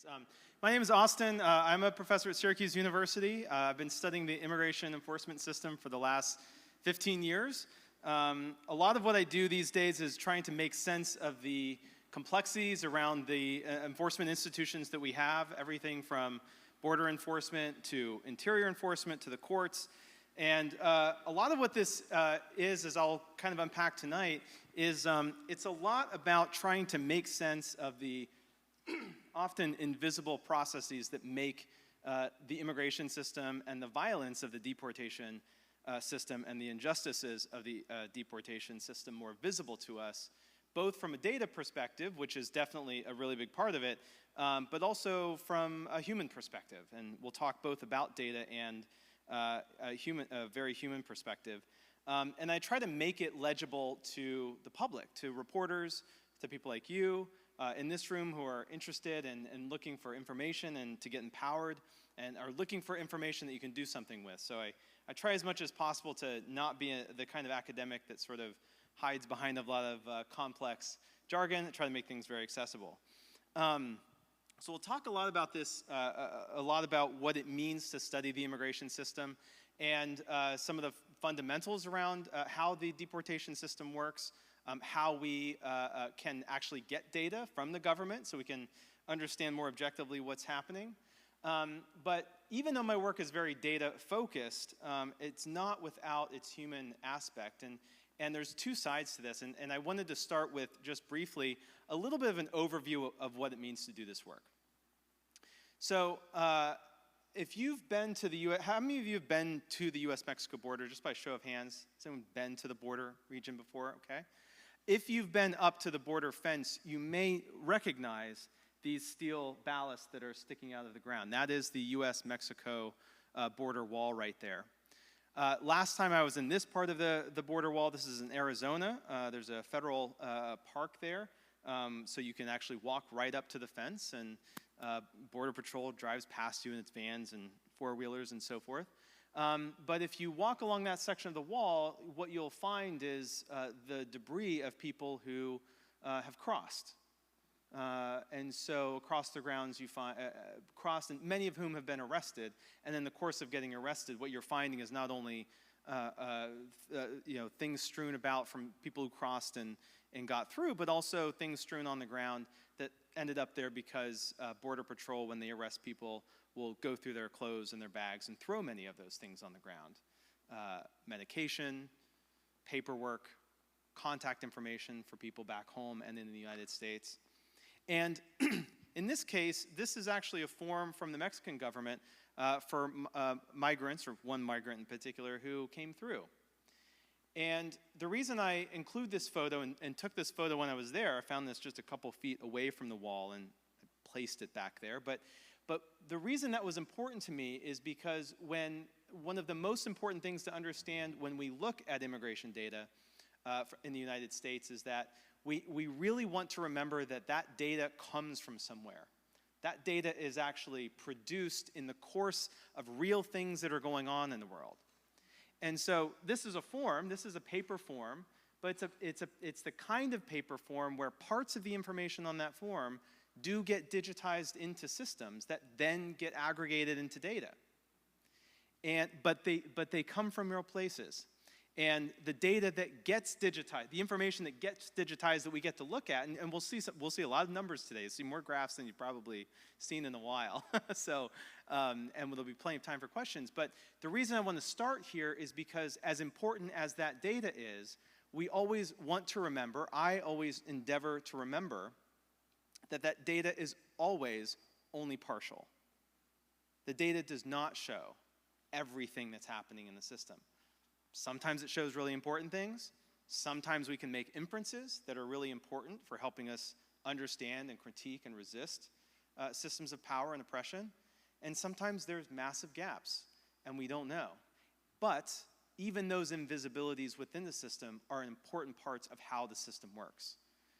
hands. My name is Austin. I'm a professor at Syracuse University. I've been studying the immigration enforcement system for the last 15 years. A lot of what I do these days is trying to make sense of the complexities around the enforcement institutions that we have, everything from border enforcement to interior enforcement to the courts. And a lot of what this is, as I'll kind of unpack tonight, is it's a lot about trying to make sense of the often invisible processes that make the immigration system and the violence of the deportation system and the injustices of the deportation system more visible to us, both from a data perspective, which is definitely a really big part of it, but also from a human perspective. And we'll talk both about data and a very human perspective. And I try to make it legible to the public, to reporters, to people like you in this room who are interested and looking for information and to get empowered and are looking for information that you can do something with. So I try as much as possible to not be the kind of academic that sort of hides behind a lot of complex jargon, try to make things very accessible. So we'll talk a lot about this, a lot about what it means to study the immigration system and some of the fundamentals around how the deportation system works, how we can actually get data from the government so we can understand more objectively what's happening. But even though my work is very data focused, it's not without its human aspect. And there's two sides to this, and I wanted to start with, just briefly, a little bit of an overview of what it means to do this work. So if you've been to the U.S., how many of you have been to the U.S.-Mexico border, just by show of hands? Has anyone been to the border region before? Okay. If you've been up to the border fence, you may recognize these steel ballasts that are sticking out of the ground. That is the U.S.-Mexico border wall right there. Last time I was in this part of the border wall, this is in Arizona. There's a federal park there, so you can actually walk right up to the fence, and Border Patrol drives past you in its vans and four-wheelers and so forth. But if you walk along that section of the wall, what you'll find is the debris of people who have crossed. And so across the grounds you find, crossed, and many of whom have been arrested. And in the course of getting arrested, what you're finding is not only things strewn about from people who crossed and got through, but also things strewn on the ground that ended up there because Border Patrol, when they arrest people, will go through their clothes and their bags and throw many of those things on the ground. Medication, paperwork, contact information for people back home and in the United States. And in this case, this is actually a form from the Mexican government for migrants, or one migrant in particular, who came through. And the reason I include this photo and took this photo when I was there, I found this just a couple feet away from the wall and placed it back there. But the reason that was important to me is because one of the most important things to understand when we look at immigration data in the United States is that we really want to remember that that data comes from somewhere. That data is actually produced in the course of real things that are going on in the world. And so this is a form, this is a paper form, but it's the kind of paper form where parts of the information on that form do get digitized into systems that then get aggregated into data. But they come from real places. And the data that gets digitized, the information that gets digitized that we get to look at, and we'll see a lot of numbers today. You'll see more graphs than you've probably seen in a while. So, and there'll be plenty of time for questions. But the reason I want to start here is because as important as that data is, we always want to remember, I always endeavor to remember, that data is always only partial. The data does not show everything that's happening in the system. Sometimes it shows really important things. Sometimes we can make inferences that are really important for helping us understand and critique and resist systems of power and oppression. And sometimes there's massive gaps, and we don't know. But even those invisibilities within the system are important parts of how the system works.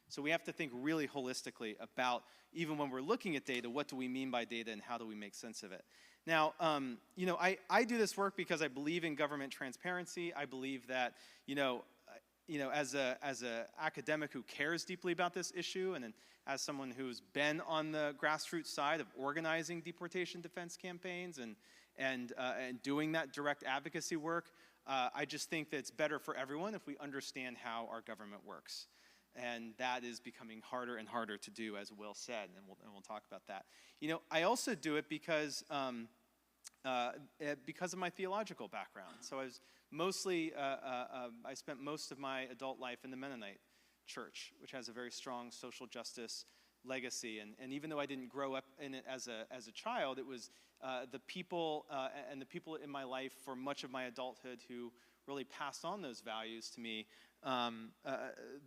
So we have to think really holistically about, even when we're looking at data, what do we mean by data and how do we make sense of it? Now, I do this work because I believe in government transparency. I believe that, as a academic who cares deeply about this issue and as someone who's been on the grassroots side of organizing deportation defense campaigns and doing that direct advocacy work, I just think that it's better for everyone if we understand how our government works. And that is becoming harder and harder to do, as Will said, and we'll talk about that. You know, I also do it because of my theological background. So I was mostly, I spent most of my adult life in the Mennonite church, which has a very strong social justice legacy. And even though I didn't grow up in it as a child, it was the people and the people in my life for much of my adulthood who really passed on those values to me.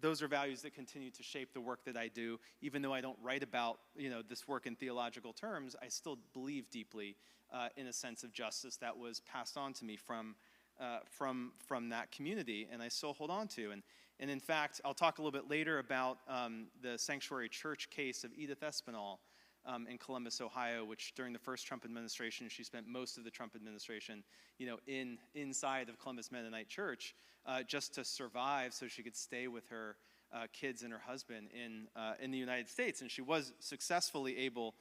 Those are values that continue to shape the work that I do. Even though I don't write about this work in theological terms, I still believe deeply in a sense of justice that was passed on to me from that community, and I still hold on to. And in fact, I'll talk a little bit later about the Sanctuary Church case of Edith Espinal in Columbus, Ohio, which during the first Trump administration, she spent most of the Trump administration, inside of Columbus Mennonite Church, just to survive, so she could stay with her kids and her husband in the United States, and she was successfully able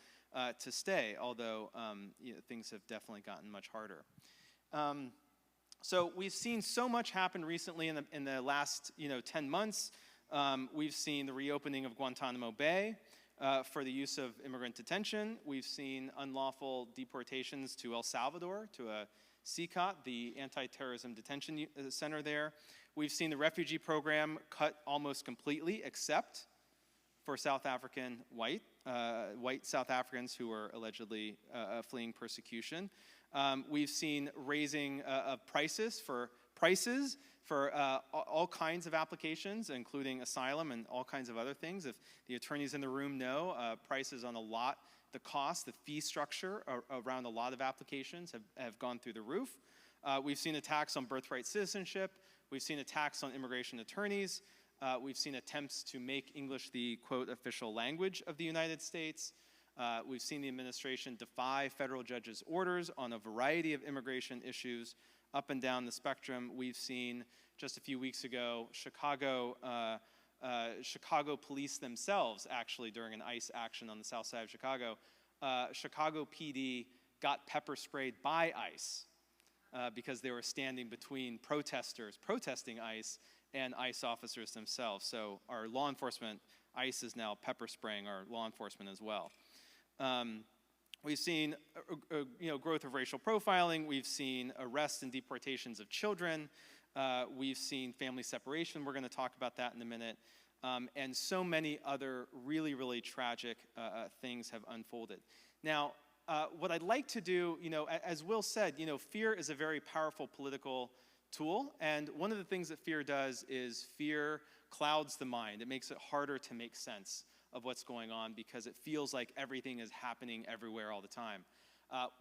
to stay, although things have definitely gotten much harder. So we've seen so much happen recently in the last 10 months. We've seen the reopening of Guantanamo Bay for the use of immigrant detention. We've seen unlawful deportations to El Salvador, to a CCOT, the anti-terrorism detention center there. We've seen the refugee program cut almost completely, except for South African white South Africans who are allegedly fleeing persecution. We've seen raising of prices for all kinds of applications, including asylum and all kinds of other things. If the attorneys in the room know, prices on the cost, the fee structure around a lot of applications have gone through the roof. We've seen attacks on birthright citizenship. We've seen attacks on immigration attorneys. We've seen attempts to make English the, quote, official language of the United States. We've seen the administration defy federal judges' orders on a variety of immigration issues up and down the spectrum. We've seen, just a few weeks ago, Chicago police themselves, actually, during an ICE action on the south side of Chicago, Chicago PD got pepper sprayed by ICE because they were standing between protesters protesting ICE and ICE officers themselves. So our law enforcement, ICE is now pepper spraying our law enforcement as well. We've seen growth of racial profiling. We've seen arrests and deportations of children. We've seen family separation. We're going to talk about that in a minute. And so many other really, really tragic things have unfolded. Now, what I'd like to do, as Will said, fear is a very powerful political tool. And one of the things that fear does is fear clouds the mind. It makes it harder to make sense of what's going on because it feels like everything is happening everywhere all the time.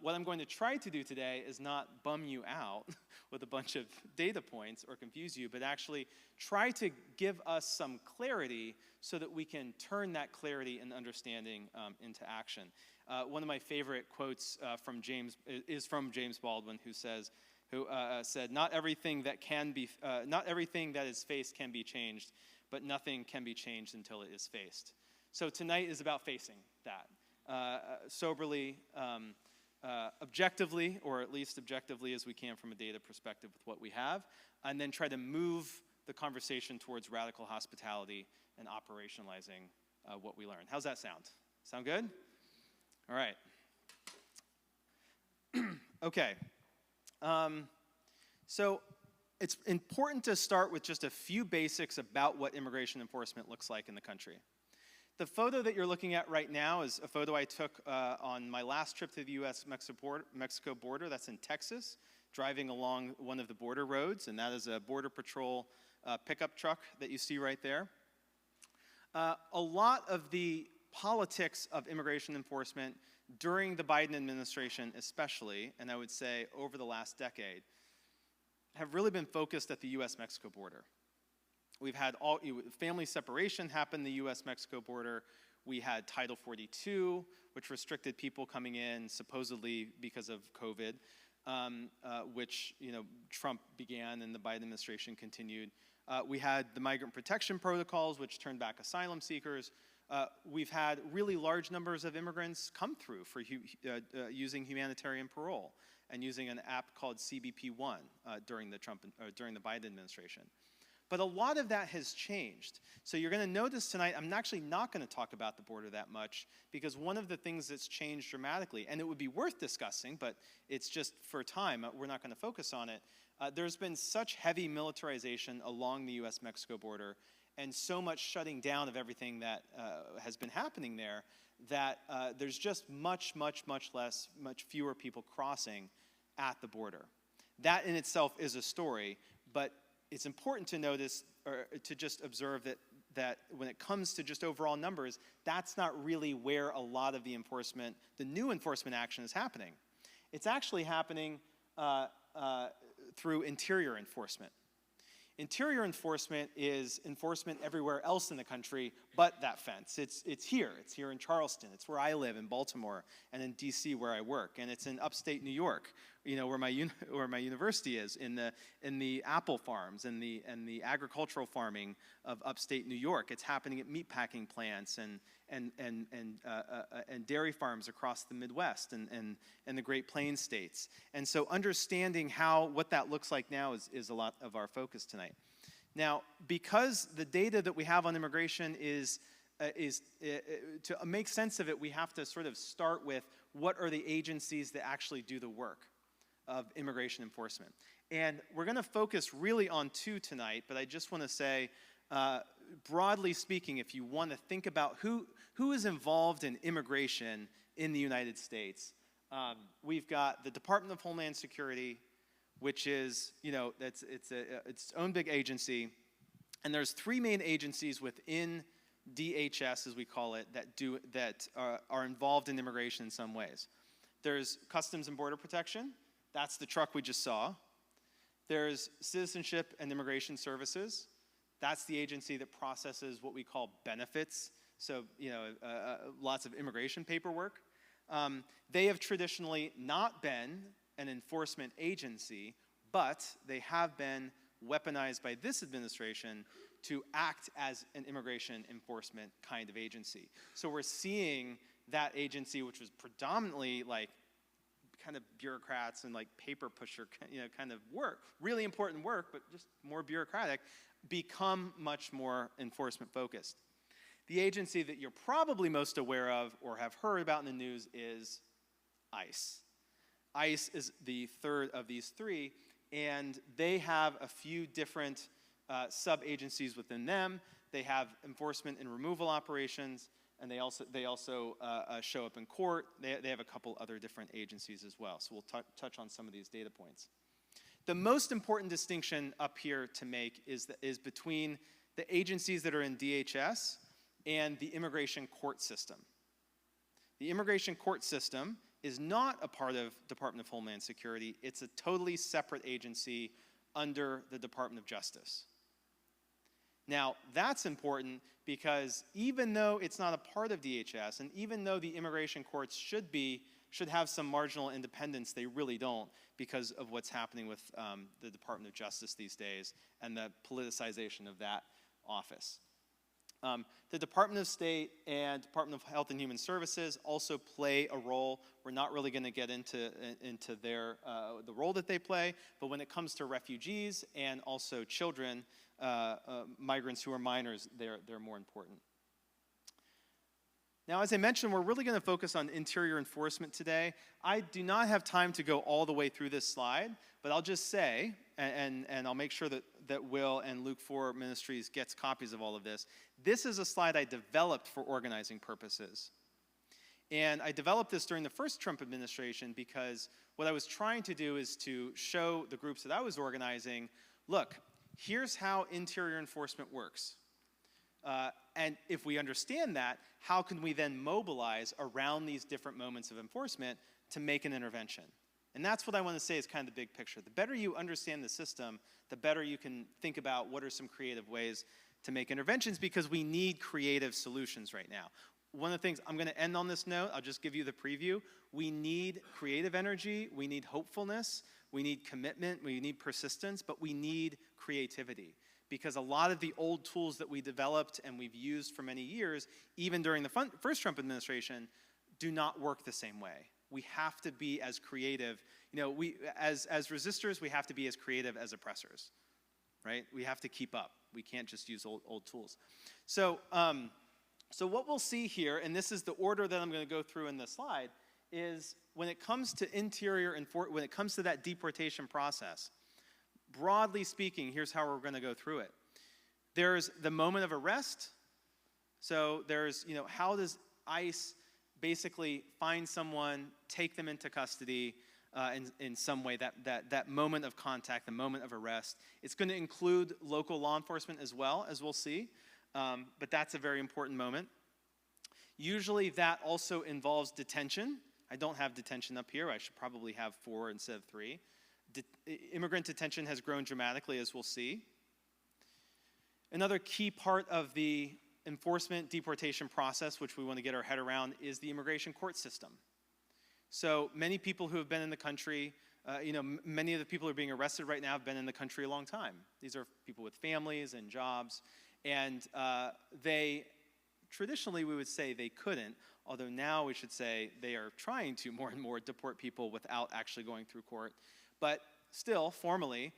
What I'm going to try to do today is not bum you out with a bunch of data points or confuse you, but actually try to give us some clarity so that we can turn that clarity and understanding into action. One of my favorite quotes is from James Baldwin, who said, "Not everything that is faced can be changed, but nothing can be changed until it is faced." So tonight is about facing that soberly, objectively, or at least objectively as we can from a data perspective with what we have, and then try to move the conversation towards radical hospitality and operationalizing what we learned. How's that sound? Sound good? All right. Okay. So it's important to start with just a few basics about what immigration enforcement looks like in the country. The photo that you're looking at right now is a photo I took on my last trip to the U.S.-Mexico border. That's in Texas, driving along one of the border roads, and that is a Border Patrol pickup truck that you see right there. A lot of the politics of immigration enforcement during the Biden administration especially, and I would say over the last decade, have really been focused at the U.S.-Mexico border. We've had family separation happen in the U.S.-Mexico border. We had Title 42, which restricted people coming in supposedly because of COVID, which Trump began and the Biden administration continued. We had the migrant protection protocols, which turned back asylum seekers. We've had really large numbers of immigrants come through for using humanitarian parole and using an app called CBP-1 during the Biden administration. But a lot of that has changed. So you're going to notice tonight, I'm actually not going to talk about the border that much, because one of the things that's changed dramatically, and it would be worth discussing, but it's just for time, we're not going to focus on it. There's been such heavy militarization along the US-Mexico border, and so much shutting down of everything that has been happening there, that there's just much fewer people crossing at the border. That in itself is a story, but it's important to notice, or to just observe that when it comes to just overall numbers, that's not really where a lot of the new enforcement action is happening. It's actually happening through interior enforcement. Interior enforcement is enforcement everywhere else in the country but that fence. It's here in Charleston, it's where I live, in Baltimore, and in DC where I work, and it's in upstate New York, where my university is, in the apple farms and the agricultural farming of upstate New York. It's happening at meatpacking plants and dairy farms across the Midwest and the Great Plains states. And so understanding what that looks like now is a lot of our focus tonight. Now, because the data that we have on immigration is to make sense of it, we have to sort of start with what are the agencies that actually do the work of immigration enforcement. And we're going to focus really on two tonight, but I just want to say, broadly speaking, if you want to think about who is involved in immigration in the United States, we've got the Department of Homeland Security, which is, it's its own big agency, and there's three main agencies within DHS, as we call it, that are involved in immigration in some ways. There's Customs and Border Protection. That's the truck we just saw. There's Citizenship and Immigration Services. That's the agency that processes what we call benefits, so lots of immigration paperwork. They have traditionally not been an enforcement agency, but they have been weaponized by this administration to act as an immigration enforcement kind of agency. So we're seeing that agency, which was predominantly kind of bureaucrats and paper pusher kind of work, really important work, but just more bureaucratic, become much more enforcement focused. The agency that you're probably most aware of or have heard about in the news is ICE. ICE is the third of these three, and they have a few different sub-agencies within them. They have enforcement and removal operations, and they also show up in court. They have a couple other different agencies as well. So we'll touch on some of these data points. The most important distinction up here to make is between the agencies that are in DHS and the immigration court system. The immigration court system is not a part of Department of Homeland Security. It's a totally separate agency under the Department of Justice. Now, that's important because even though it's not a part of DHS, and even though the immigration courts should have some marginal independence, they really don't because of what's happening with the Department of Justice these days and the politicization of that office. The Department of State and Department of Health and Human Services also play a role. We're not really going to get into the role that they play, but when it comes to refugees and also children, migrants who are minors, they're more important. Now, as I mentioned, we're really going to focus on interior enforcement today. I do not have time to go all the way through this slide, but I'll just say, and I'll make sure that Will and Luke 4 Ministries gets copies of all of this. This is a slide I developed for organizing purposes. And I developed this during the first Trump administration because what I was trying to do is to show the groups that I was organizing, look, here's how interior enforcement works. And if we understand that, how can we then mobilize around these different moments of enforcement to make an intervention? And that's what I want to say is kind of the big picture. The better you understand the system, the better you can think about what are some creative ways to make interventions, because we need creative solutions right now. One of the things, I'm going to end on this note, I'll just give you the preview. We need creative energy, we need hopefulness, we need commitment, we need persistence, but we need creativity. because a lot of the old tools that we developed and we've used for many years, even during the first Trump administration, do not work the same way. We have to be as creative. As resistors, we have to be as creative as oppressors, right? We have to keep up. We can't just use old tools. So what we'll see here, and this is the order that I'm going to go through in this slide, is when it comes to when it comes to that deportation process, broadly speaking, here's how we're going to go through it. There's the moment of arrest. So there's, how does ICE basically find someone, take them into custody in some way, that moment of contact, the moment of arrest. It's going to include local law enforcement as well, as we'll see, but that's a very important moment. Usually that also involves detention. I don't have detention up here. I should probably have 4 instead of 3. Immigrant detention has grown dramatically, as we'll see. Another key part of the enforcement deportation process, which we want to get our head around, is the immigration court system. So many people who have been in the country, many of the people who are being arrested right now have been in the country a long time. These are people with families and jobs, and traditionally we would say they couldn't, although now we should say they are trying to more and more deport people without actually going through court. But still, formally,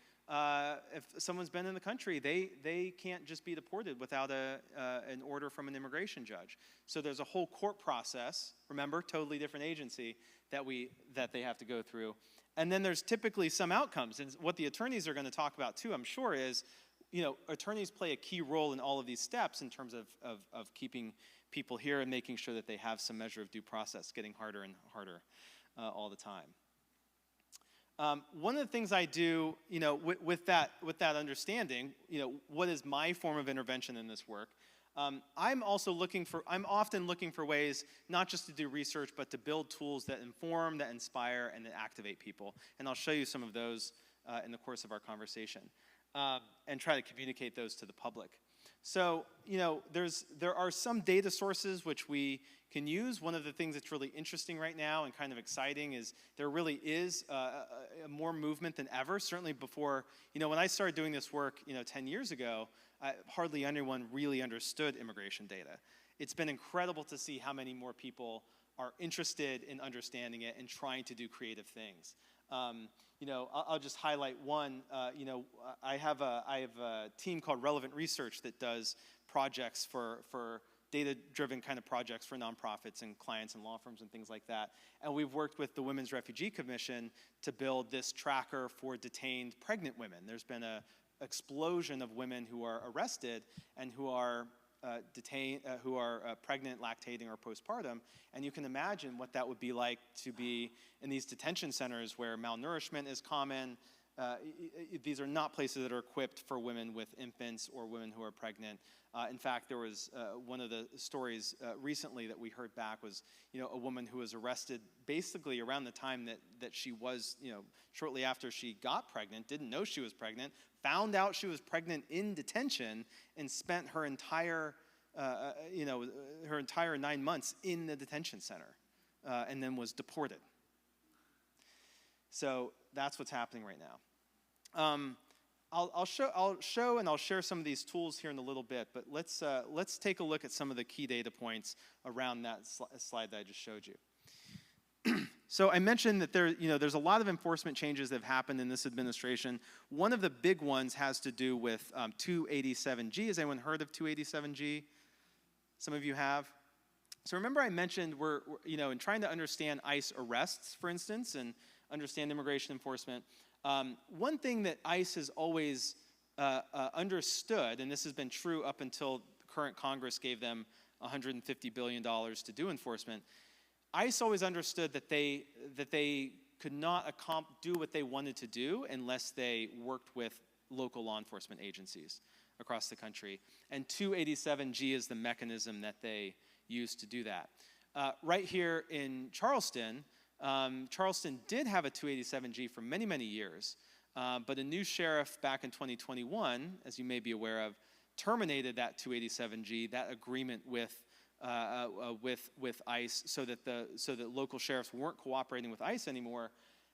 if someone's been in the country, they can't just be deported without an order from an immigration judge. So there's a whole court process, remember, totally different agency, that they have to go through. And then there's typically some outcomes. And what the attorneys are going to talk about too, I'm sure, is, attorneys play a key role in all of these steps in terms of keeping people here and making sure that they have some measure of due process, getting harder and harder all the time. One of the things I do, with that understanding, what is my form of intervention in this work? I'm often looking for ways not just to do research, but to build tools that inform, that inspire, and that activate people. And I'll show you some of those in the course of our conversation, and try to communicate those to the public. So, there are some data sources which we can use. One of the things that's really interesting right now and kind of exciting is there really is more movement than ever. Certainly before, when I started doing this work, 10 years ago, hardly anyone really understood immigration data. It's been incredible to see how many more people are interested in understanding it and trying to do creative things. I'll just highlight one. I have a team called Relevant Research that does projects for data-driven kind of projects for nonprofits and clients and law firms and things like that. And we've worked with the Women's Refugee Commission to build this tracker for detained pregnant women. There's been an explosion of women who are arrested and who are detained, who are pregnant, lactating, or postpartum, and you can imagine what that would be like to be in these detention centers where malnourishment is common. These are not places that are equipped for women with infants or women who are pregnant. In fact, there was one of the stories recently that we heard back was, a woman who was arrested basically around the time that she was, shortly after she got pregnant, didn't know she was pregnant, found out she was pregnant in detention, and spent her entire 9 months in the detention center, and then was deported. So that's what's happening right now. I'll show and I'll share some of these tools here in a little bit, but let's take a look at some of the key data points around that slide that I just showed you. So I mentioned that there's a lot of enforcement changes that have happened in this administration. One of the big ones has to do with 287G. Has anyone heard of 287G? Some of you have. So remember I mentioned we're in trying to understand ICE arrests, for instance, and understand immigration enforcement. One thing that ICE has always understood, and this has been true up until the current Congress gave them $150 billion to do enforcement, ICE always understood that they could not do what they wanted to do unless they worked with local law enforcement agencies across the country. And 287G is the mechanism that they use to do that. Right here in Charleston, Charleston did have a 287G for many, many years, but a new sheriff back in 2021, as you may be aware of, terminated that 287G, that agreement with ICE, so that local sheriffs weren't cooperating with ICE anymore.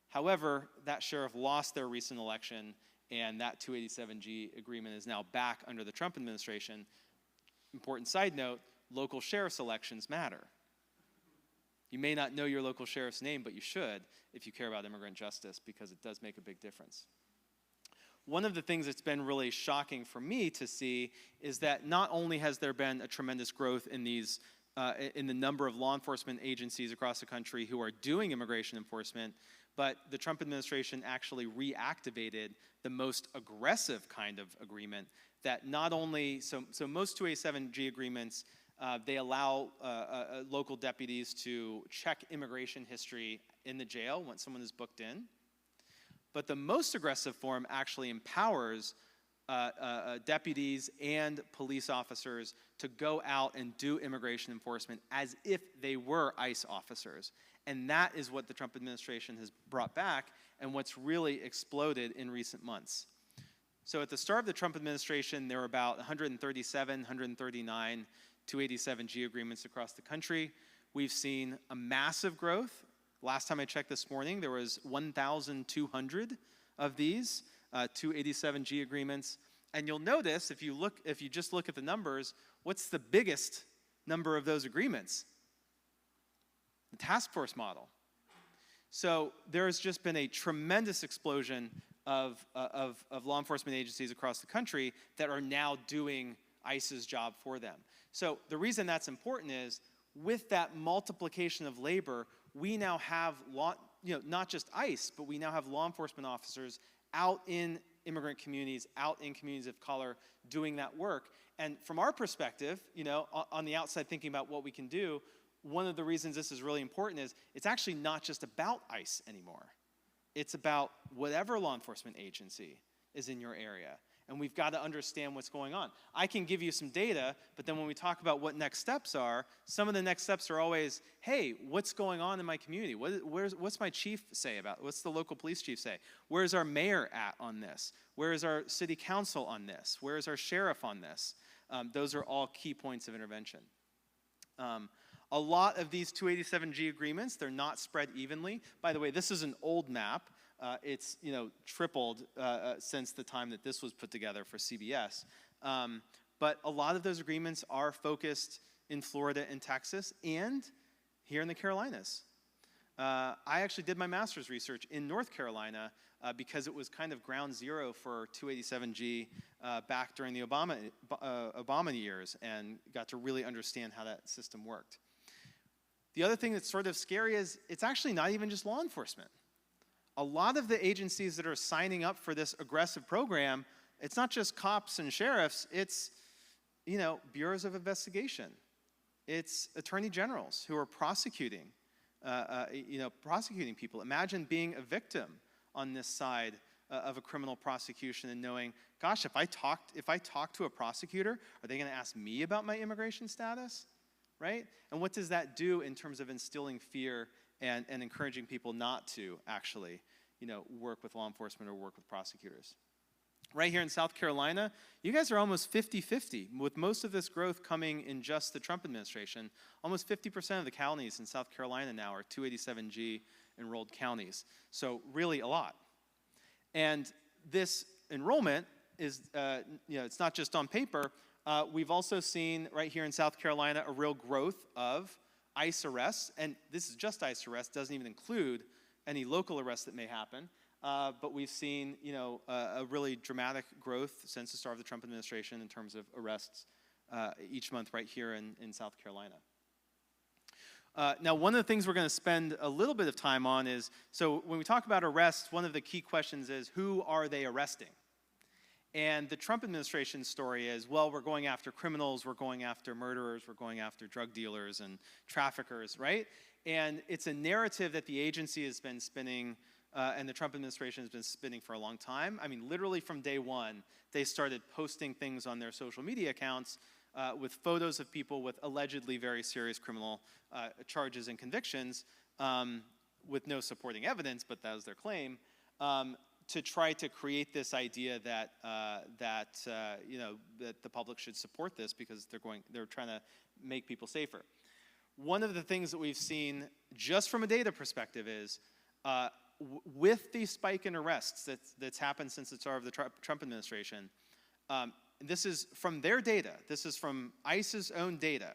However, that sheriff lost their recent election, and that 287G agreement is now back under the Trump administration. Important side note, local sheriff's elections matter. You may not know your local sheriff's name, but you should if you care about immigrant justice, because it does make a big difference. One of the things that's been really shocking for me to see is that not only has there been a tremendous growth in these in the number of law enforcement agencies across the country who are doing immigration enforcement, but the Trump administration actually reactivated the most aggressive kind of agreement that not only, so most 287G agreements, they allow local deputies to check immigration history in the jail once someone is booked in. But the most aggressive form actually empowers deputies and police officers to go out and do immigration enforcement as if they were ICE officers. And that is what the Trump administration has brought back and what's really exploded in recent months. So at the start of the Trump administration, there were about 137, 139 287G agreements across the country. We've seen a massive growth. Last time I checked this morning, there was 1,200 of these 287G agreements. And you'll notice, if you just look at the numbers, what's the biggest number of those agreements? The task force model. So there has just been a tremendous explosion of law enforcement agencies across the country that are now doing ICE's job for them. So the reason that's important is, with that multiplication of labor, we now have not just ICE, but we now have law enforcement officers out in immigrant communities, out in communities of color, doing that work. And from our perspective, on the outside thinking about what we can do, one of the reasons this is really important is it's actually not just about ICE anymore. It's about whatever law enforcement agency is in your area. And we've got to understand what's going on. I can give you some data, but then when we talk about what next steps are, some of the next steps are always, hey, what's going on in my community? What's my chief say about it? What's the local police chief say? Where's our mayor at on this? Where is our city council on this? Where is our sheriff on this? Those are all key points of intervention. A lot of these 287G agreements, they're not spread evenly. By the way, this is an old map. It's tripled since the time that this was put together for CBS. But a lot of those agreements are focused in Florida and Texas and here in the Carolinas. I actually did my master's research in North Carolina because it was kind of ground zero for 287G back during the Obama years, and got to really understand how that system worked. The other thing that's sort of scary is it's actually not even just law enforcement. A lot of the agencies that are signing up for this aggressive program, it's not just cops and sheriffs, it's bureaus of investigation. It's attorney generals who are prosecuting people. Imagine being a victim on this side of a criminal prosecution and knowing, gosh, if I talk to a prosecutor, are they going to ask me about my immigration status? Right? And what does that do in terms of instilling fear and encouraging people not to actually, work with law enforcement or work with prosecutors? Right here in South Carolina, you guys are almost 50-50, with most of this growth coming in just the Trump administration. Almost 50% of the counties in South Carolina now are 287G enrolled counties. So really a lot. And this enrollment is, it's not just on paper. We've also seen right here in South Carolina a real growth of ICE arrests, and this is just ICE arrests, doesn't even include any local arrests that may happen. But we've seen, a really dramatic growth since the start of the Trump administration in terms of arrests each month right here in South Carolina. Now, one of the things we're going to spend a little bit of time on is, so when we talk about arrests, one of the key questions is, who are they arresting? And the Trump administration's story is, well, we're going after criminals, we're going after murderers, we're going after drug dealers and traffickers, right? And it's a narrative that the agency has been spinning and the Trump administration has been spinning for a long time. I mean, literally from day one, they started posting things on their social media accounts with photos of people with allegedly very serious criminal charges and convictions with no supporting evidence, but that was their claim, to try to create this idea that that the public should support this because they're trying to make people safer. One of the things that we've seen just from a data perspective is with the spike in arrests that's happened since the start of the Trump administration, this is from their data, this is from ICE's own data,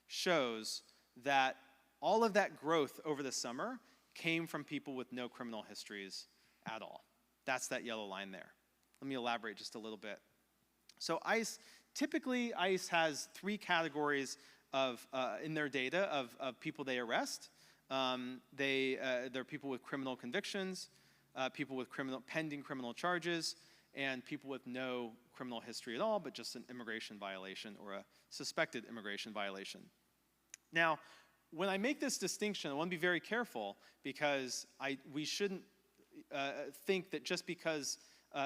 shows that all of that growth over the summer came from people with no criminal histories at all. That's that yellow line there. Let me elaborate just a little bit. So typically ICE has 3 categories in their data of people they arrest. They're people with criminal convictions, people with pending criminal charges, and people with no criminal history at all, but just an immigration violation or a suspected immigration violation. Now, when I make this distinction, I want to be very careful because we shouldn't think that just because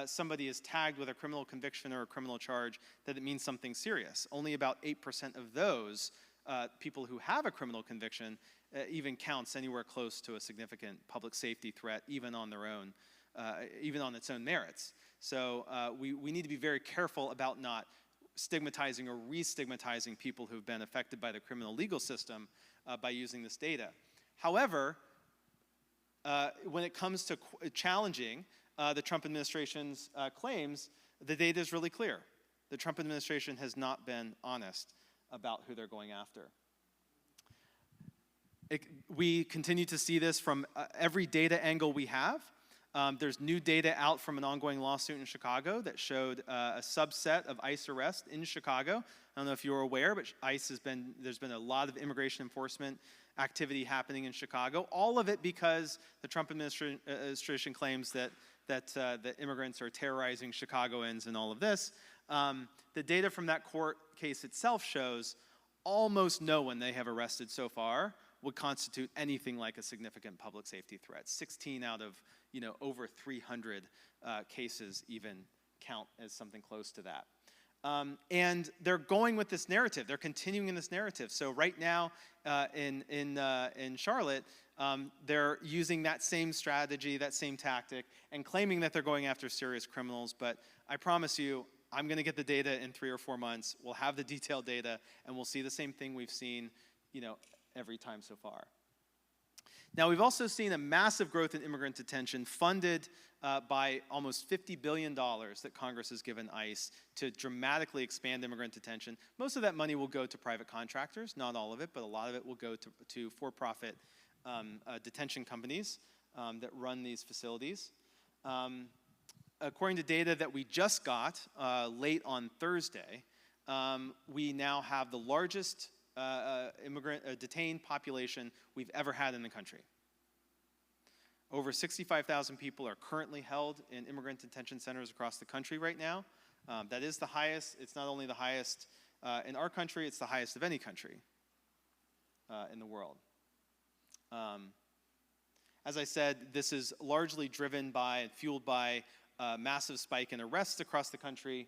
somebody is tagged with a criminal conviction or a criminal charge that it means something serious. Only about 8% of those people who have a criminal conviction even counts anywhere close to a significant public safety threat, even on their own, even on its own merits. So we need to be very careful about not stigmatizing or re-stigmatizing people who've been affected by the criminal legal system by using this data. However, when it comes to challenging the Trump administration's claims, the data is really clear. The Trump administration has not been honest about who they're going after. We continue to see this from every data angle we have. There's new data out from an ongoing lawsuit in Chicago that showed a subset of ICE arrests in Chicago. I don't know if you're aware, but there's been a lot of immigration enforcement activity happening in Chicago. All of it because the Trump administration claims that immigrants are terrorizing Chicagoans and all of this. The data from that court case itself shows almost no one they have arrested so far would constitute anything like a significant public safety threat. 16 out of over 300 cases even count as something close to that. And they're going with this narrative. They're continuing in this narrative. So right now in Charlotte, they're using that same strategy, that same tactic, and claiming that they're going after serious criminals. But I promise you, I'm going to get the data in 3 or 4 months. We'll have the detailed data, and we'll see the same thing we've seen, every time so far. Now, we've also seen a massive growth in immigrant detention funded by almost $50 billion that Congress has given ICE to dramatically expand immigrant detention. Most of that money will go to private contractors, not all of it, but a lot of it will go to for-profit detention companies that run these facilities. According to data that we just got late on Thursday, we now have the largest detained population we've ever had in the country. Over 65,000 people are currently held in immigrant detention centers across the country right now. That is the highest. It's not only the highest in our country, it's the highest of any country in the world. As I said, this is largely driven by and fueled by a massive spike in arrests across the country.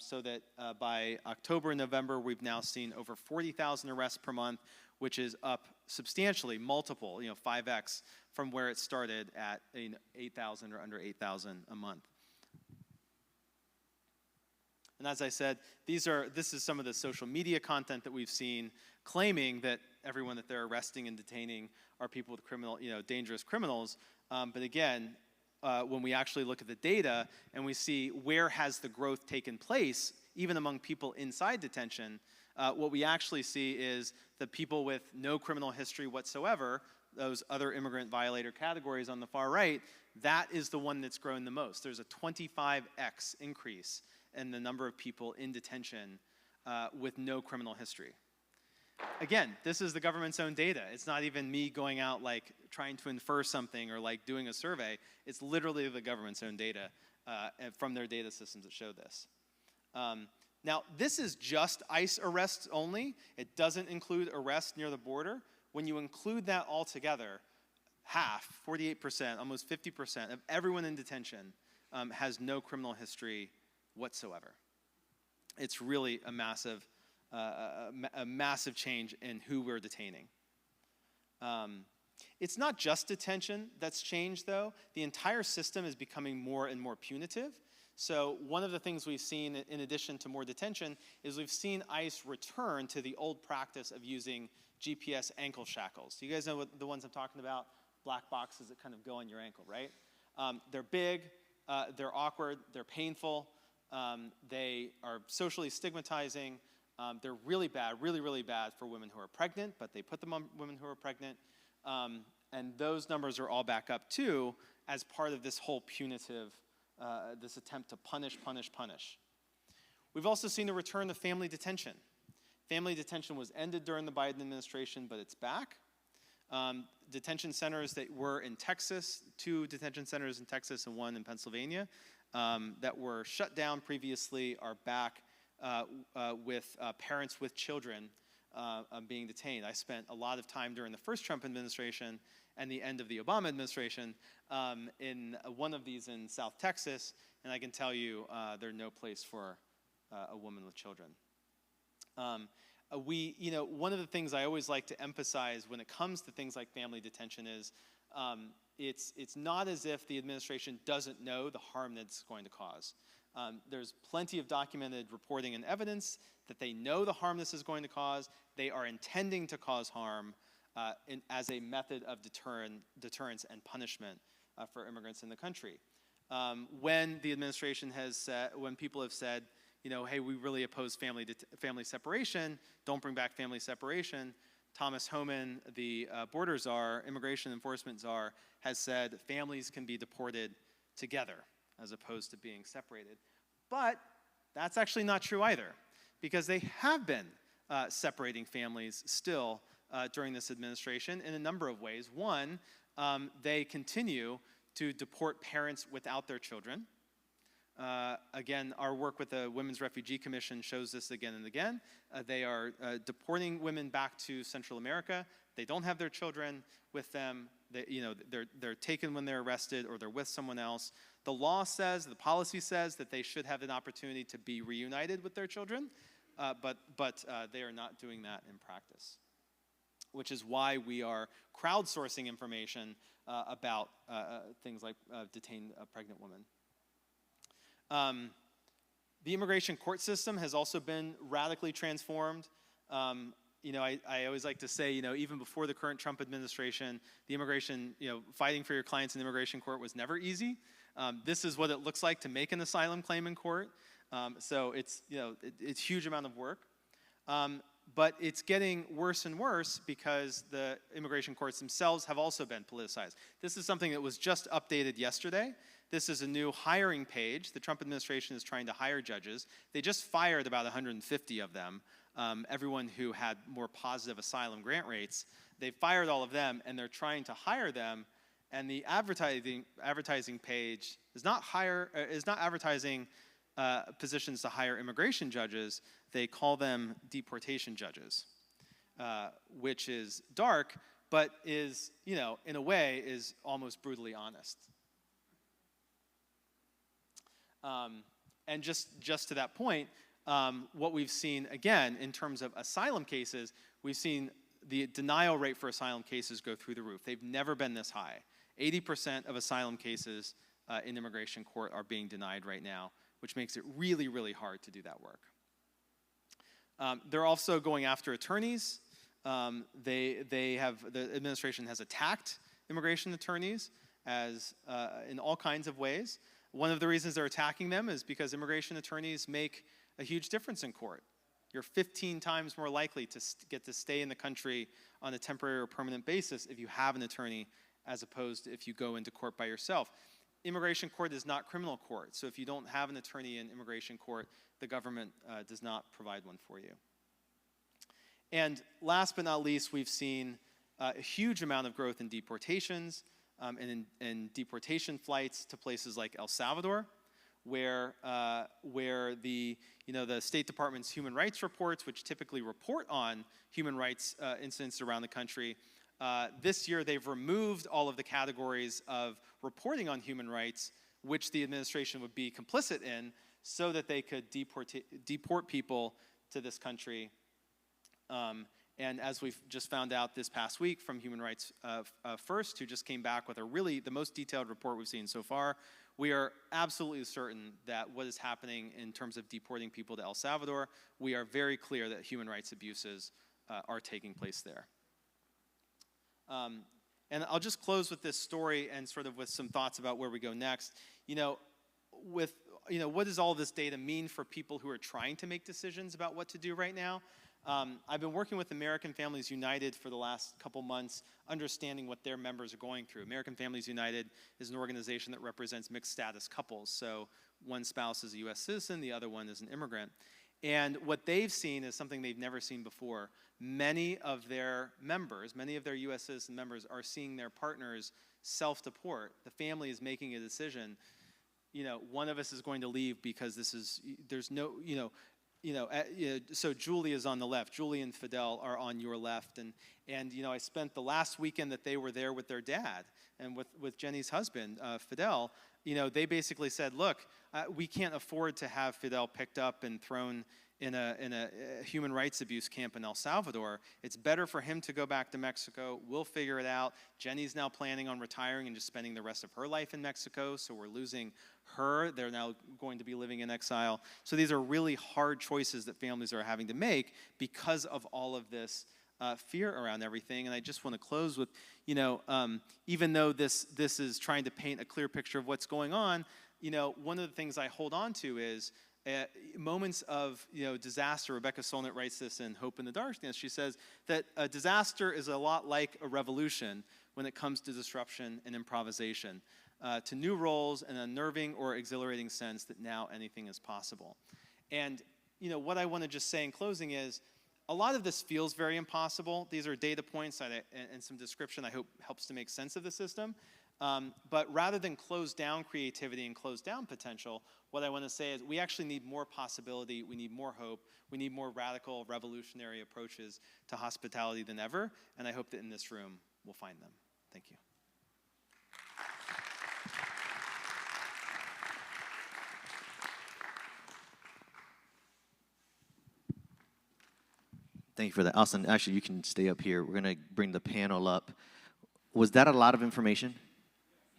So that by October and November, we've now seen over 40,000 arrests per month, which is up substantially, multiple, 5x from where it started at 8,000 or under 8,000 a month. And as I said, this is some of the social media content that we've seen claiming that everyone that they're arresting and detaining are people with dangerous criminals. But again, when we actually look at the data and we see where has the growth taken place, even among people inside detention, what we actually see is the people with no criminal history whatsoever, those other immigrant violator categories on the far right, that is the one that's grown the most. There's a 25x increase in the number of people in detention with no criminal history. Again, this is the government's own data. It's not even me going out trying to infer something or doing a survey. It's literally the government's own data from their data systems that show this. Now, this is just ICE arrests only. It doesn't include arrests near the border. When you include that all together, half, 48%, almost 50% of everyone in detention has no criminal history whatsoever. It's really a massive change in who we're detaining. It's not just detention that's changed, though. The entire system is becoming more and more punitive. So one of the things we've seen, in addition to more detention, is we've seen ICE return to the old practice of using GPS ankle shackles. Do you guys know what the ones I'm talking about? black boxes that kind of go on your ankle, right? They're big, they're awkward, they're painful, they are socially stigmatizing, they're really bad, really, really bad for women who are pregnant, but they put them on women who are pregnant. And those numbers are all back up too as part of this whole punitive, this attempt to punish, punish, punish. We've also seen a return of family detention. Family detention was ended during the Biden administration, but it's back. Detention centers that were in Texas, 2 detention centers in Texas and 1 in Pennsylvania, that were shut down previously are back with parents with children being detained. I spent a lot of time during the first Trump administration and the end of the Obama administration in one of these in South Texas, and I can tell you there's no place for a woman with children. One of the things I always like to emphasize when it comes to things like family detention is it's not as if the administration doesn't know the harm that it's going to cause. There's plenty of documented reporting and evidence that they know the harm this is going to cause. They are intending to cause harm as a method of deterrence and punishment for immigrants in the country. When the administration has said, when people have said, hey, we really oppose family separation, don't bring back family separation, Thomas Homan, the border czar, immigration enforcement czar, has said families can be deported together as opposed to being separated. But that's actually not true either, because they have been separating families still during this administration in a number of ways. One, they continue to deport parents without their children. Again, our work with the Women's Refugee Commission shows this again and again. They are deporting women back to Central America. They don't have their children with them. They're taken when they're arrested or they're with someone else. The law says, the policy says that they should have an opportunity to be reunited with their children, but they are not doing that in practice, which is why we are crowdsourcing information about things like detained pregnant women. The immigration court system has also been radically transformed. I always like to say, even before the current Trump administration, the immigration, fighting for your clients in the immigration court was never easy. This is what it looks like to make an asylum claim in court. So it's a huge amount of work. But it's getting worse and worse because the immigration courts themselves have also been politicized. This is something that was just updated yesterday. This is a new hiring page. The Trump administration is trying to hire judges. They just fired about 150 of them, everyone who had more positive asylum grant rates. They fired all of them, and they're trying to hire them. And the advertising page is not advertising positions to hire immigration judges. They call them deportation judges, which is dark, but is, in a way, is almost brutally honest. And just to that point, what we've seen, again, in terms of asylum cases, we've seen the denial rate for asylum cases go through the roof. They've never been this high. 80% of asylum cases in immigration court are being denied right now, which makes it really, really hard to do that work. They're also going after attorneys. The administration has attacked immigration attorneys in all kinds of ways. One of the reasons they're attacking them is because immigration attorneys make a huge difference in court. You're 15 times more likely to get to stay in the country on a temporary or permanent basis if you have an attorney as opposed to if you go into court by yourself. Immigration court is not criminal court, so if you don't have an attorney in immigration court, the government does not provide one for you. And last but not least, we've seen a huge amount of growth in deportations and in deportation flights to places like El Salvador, where the State Department's human rights reports, which typically report on human rights incidents around the country, this year they've removed all of the categories of reporting on human rights, which the administration would be complicit in, so that they could deport people to this country. And as we've just found out this past week from Human Rights First, who just came back with the most detailed report we've seen so far, we are absolutely certain that what is happening in terms of deporting people to El Salvador, we are very clear that human rights abuses are taking place there. And I'll just close with this story and sort of with some thoughts about where we go next. What does all this data mean for people who are trying to make decisions about what to do right now? I've been working with American Families United for the last couple months, understanding what their members are going through. American Families United is an organization that represents mixed status couples. So one spouse is a US citizen, the other one is an immigrant. And what they've seen is something they've never seen before. Many of their members, many of their US citizen members are seeing their partners self-deport. The family is making a decision. One of us is going to leave because so Julie is on the left. Julie and Fidel are on your left. And I spent the last weekend that they were there with their dad and with Jenny's husband, Fidel. They basically said, look, we can't afford to have Fidel picked up and thrown in a human rights abuse camp in El Salvador. It's better for him to go back to Mexico. We'll figure it out. Jenny's now planning on retiring and just spending the rest of her life in Mexico, so we're losing her. They're now going to be living in exile. So these are really hard choices that families are having to make because of all of this fear around everything. And I just want to close with, even though this is trying to paint a clear picture of what's going on, one of the things I hold on to is moments of disaster. Rebecca Solnit writes this in Hope in the Darkness. She says that a disaster is a lot like a revolution when it comes to disruption and improvisation, to new roles and an unnerving or exhilarating sense that now anything is possible. And what I want to just say in closing is a lot of this feels very impossible. These are data points and some description I hope helps to make sense of the system. But rather than close down creativity and close down potential, what I want to say is we actually need more possibility, we need more hope, we need more radical, revolutionary approaches to hospitality than ever, and I hope that in this room we'll find them. Thank you. Thank you for that. Austin, actually, you can stay up here. We're going to bring the panel up. Was that a lot of information?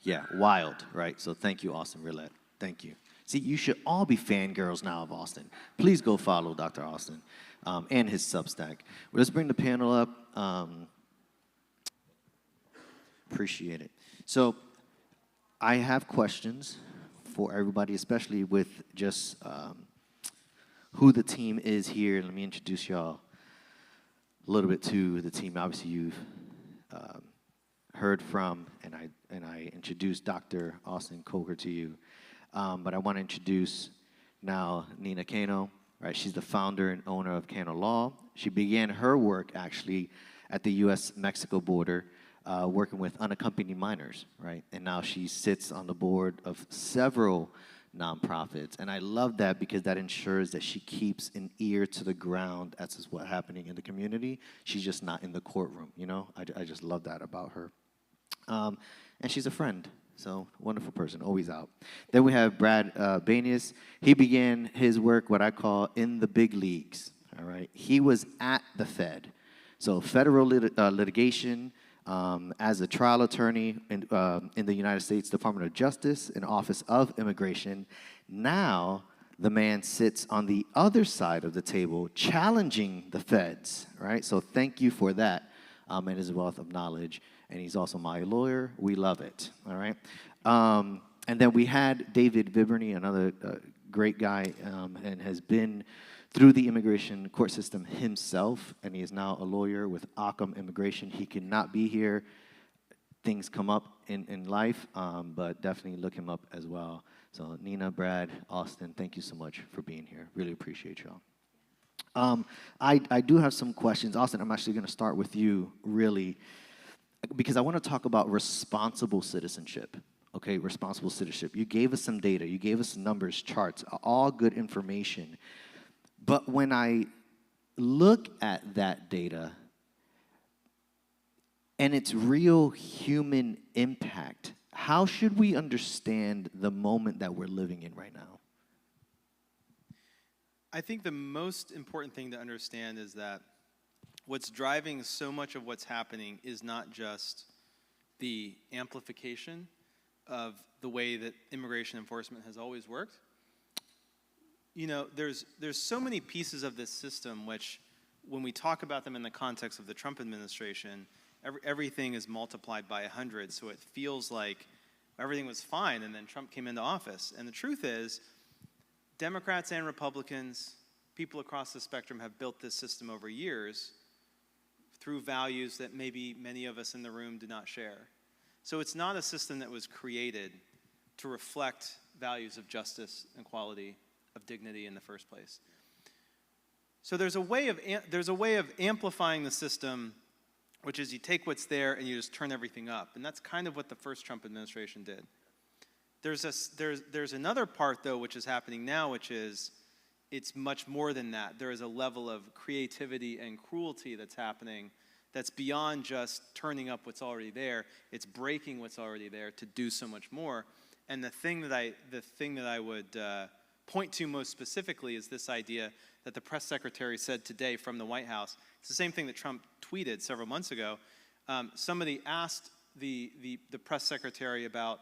Yeah, wild, right? So thank you, Austin Rillette. Thank you. See, you should all be fangirls now of Austin. Please go follow Dr. Austin and his Substack. Well, let's bring the panel up. Appreciate it. So I have questions for everybody, especially with just who the team is here. Let me introduce y'all a little bit to the team. Obviously, you've heard from, and I introduced Dr. Austin Kocher to you. But I want to introduce now Nina Cano, right? She's the founder and owner of Cano Law. She began her work actually at the U.S.-Mexico border, working with unaccompanied minors, right? And now she sits on the board of several nonprofits. And I love that because that ensures that she keeps an ear to the ground as to what's happening in the community. She's just not in the courtroom, I just love that about her. And she's a friend. So, wonderful person, always out. Then we have Brad Banias. He began his work, what I call, in the big leagues, all right? He was at the Fed. So, federal litigation as a trial attorney in the United States Department of Justice and Office of Immigration. Now, the man sits on the other side of the table challenging the feds, right? So, thank you for that and his wealth of knowledge. And he's also my lawyer. We love it, all right? And then we had David Vyborny, another great guy, and has been through the immigration court system himself, and he is now a lawyer with Occam Immigration. He cannot be here. Things come up in life, but definitely look him up as well. So Nina, Brad, Austin, thank you so much for being here. Really appreciate y'all. I do have some questions. Austin, I'm actually going to start with you, really, because I want to talk about responsible citizenship, okay, responsible citizenship. You gave us some data. You gave us numbers, charts, all good information. But when I look at that data and its real human impact, how should we understand the moment that we're living in right now? I think the most important thing to understand is that what's driving so much of what's happening is not just the amplification of the way that immigration enforcement has always worked. There's so many pieces of this system which, when we talk about them in the context of the Trump administration, everything is multiplied by 100, so it feels like everything was fine, and then Trump came into office. And the truth is, Democrats and Republicans, people across the spectrum, have built this system over years through values that maybe many of us in the room do not share. So it's not a system that was created to reflect values of justice, equality, of dignity in the first place. So there's a way of amplifying the system, which is you take what's there and you just turn everything up. And that's kind of what the first Trump administration did. There's another part, though, which is happening now, which is it's much more than that. There is a level of creativity and cruelty that's happening that's beyond just turning up what's already there. It's breaking what's already there to do so much more. And the thing that I would point to most specifically is this idea that the press secretary said today from the White House. It's the same thing that Trump tweeted several months ago. Somebody asked the press secretary about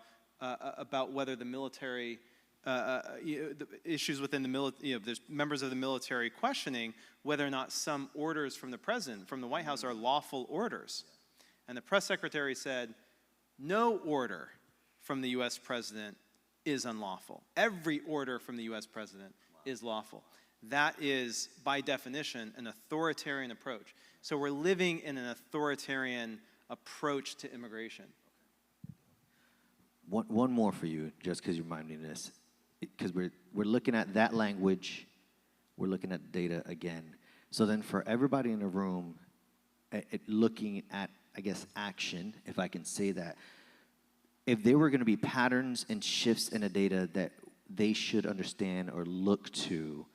whether the military, the issues within the military, there's members of the military questioning whether or not some orders from the president, from the White House, are lawful orders. And the press secretary said, no order from the U.S. president is unlawful. Every order from the U.S. president is lawful. That is, by definition, an authoritarian approach. So we're living in an authoritarian approach to immigration. One more for you, just because you reminded me of this. Because we're looking at that language, we're looking at data again. So then for everybody in the room, looking at, I guess, action, if I can say that, if there were going to be patterns and shifts in the data that they should understand or look to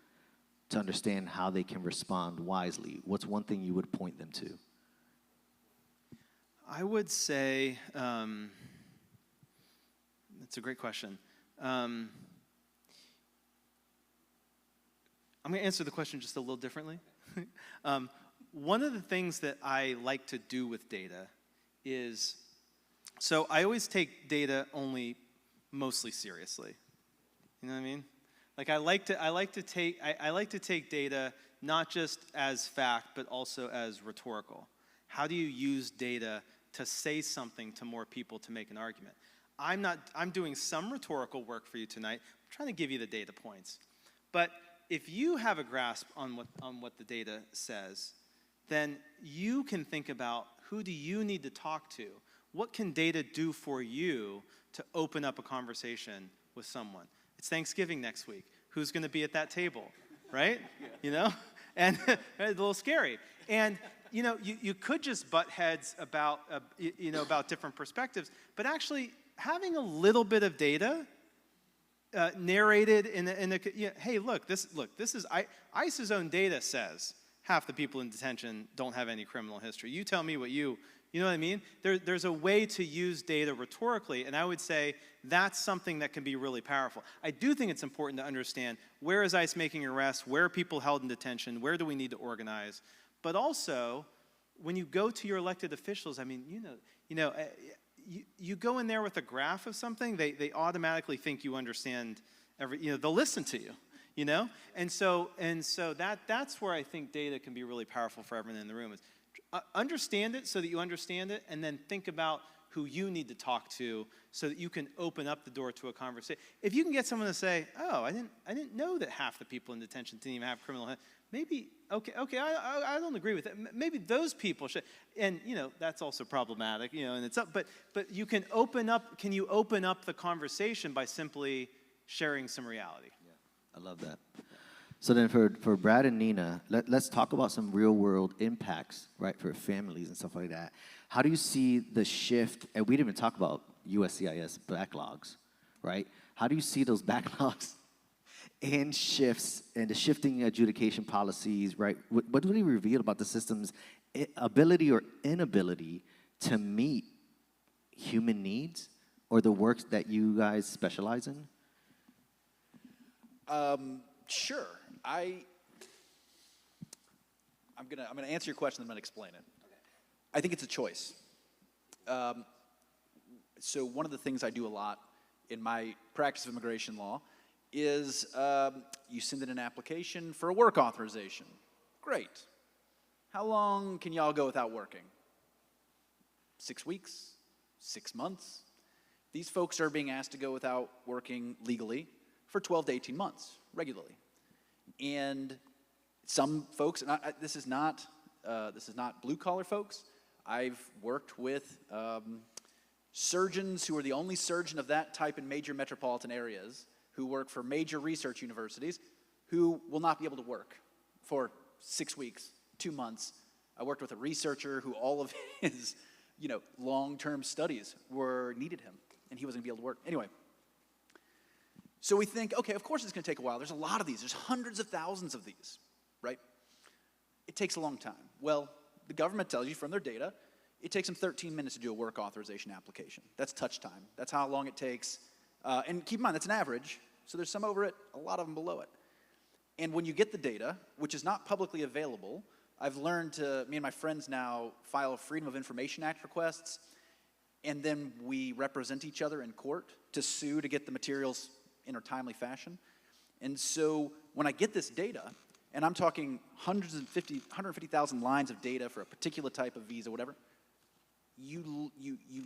understand how they can respond wisely, what's one thing you would point them to? I would say, that's a great question. I'm going to answer the question just a little differently. One of the things that I like to do with data is, so I always take data only mostly seriously. You know what I mean? Like I like to take data not just as fact, but also as rhetorical. How do you use data to say something to more people to make an argument? I'm doing some rhetorical work for you tonight. I'm trying to give you the data points. But if you have a grasp on what the data says, then you can think about who do you need to talk to? What can data do for you to open up a conversation with someone? It's Thanksgiving next week. Who's going to be at that table, right? Yeah. You know? And it's a little scary. And you could just butt heads about different perspectives, but actually having a little bit of data narrated hey, look, this is ICE's own data says half the people in detention don't have any criminal history. You tell me what you know what I mean? There's a way to use data rhetorically, and I would say that's something that can be really powerful. I do think it's important to understand where is ICE making arrests, where are people held in detention, where do we need to organize, but also when you go to your elected officials, I mean, you go in there with a graph of something, they automatically think you understand they'll listen to you. And so that's where I think data can be really powerful for everyone in the room. Is understand it so that you understand it, and then think about who you need to talk to so that you can open up the door to a conversation. If you can get someone to say, "Oh, I didn't know that half the people in detention didn't even have criminal history," maybe okay, I don't agree with that. Maybe those people should, and that's also problematic, and it's up. But you can open up. Can you open up the conversation by simply sharing some reality? Yeah, I love that. So then for Brad and Nina, let's talk about some real world impacts, right, for families and stuff like that. How do you see the shift, and we didn't even talk about USCIS backlogs, right? How do you see those backlogs and shifts and the shifting adjudication policies, right? What do they reveal about the system's ability or inability to meet human needs or the works that you guys specialize in? Sure. I'm gonna answer your question, then I'm gonna explain it. Okay. I think it's a choice. So one of the things I do a lot in my practice of immigration law is you send in an application for a work authorization. Great. How long can y'all go without working? 6 weeks, 6 months. These folks are being asked to go without working legally for 12 to 18 months regularly. And some folks, and this is not blue-collar folks. I've worked with surgeons who are the only surgeon of that type in major metropolitan areas who work for major research universities who will not be able to work for 6 weeks, 2 months. I worked with a researcher who all of his, long-term studies needed him, and he wasn't gonna be able to work. Anyway, so we think, okay, of course it's gonna take a while. There's a lot of these. There's hundreds of thousands of these, right? It takes a long time. Well, the government tells you from their data, it takes them 13 minutes to do a work authorization application. That's touch time. That's how long it takes. And keep in mind, that's an average. So there's some over it, a lot of them below it. And when you get the data, which is not publicly available, I've learned me and my friends now file Freedom of Information Act requests, and then we represent each other in court to sue to get the materials in a timely fashion. And so when I get this data, and I'm talking 150,000 lines of data for a particular type of visa, whatever, you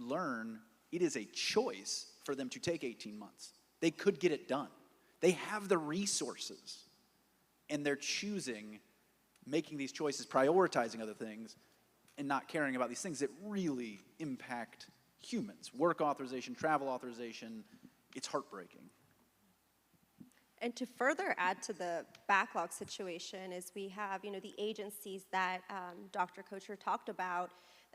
learn it is a choice for them to take 18 months. They could get it done. They have the resources, and they're making these choices, prioritizing other things, and not caring about these things that really impact humans. Work authorization, travel authorization, it's heartbreaking. And to further add to the backlog situation is we have, the agencies that Dr. Kocher talked about.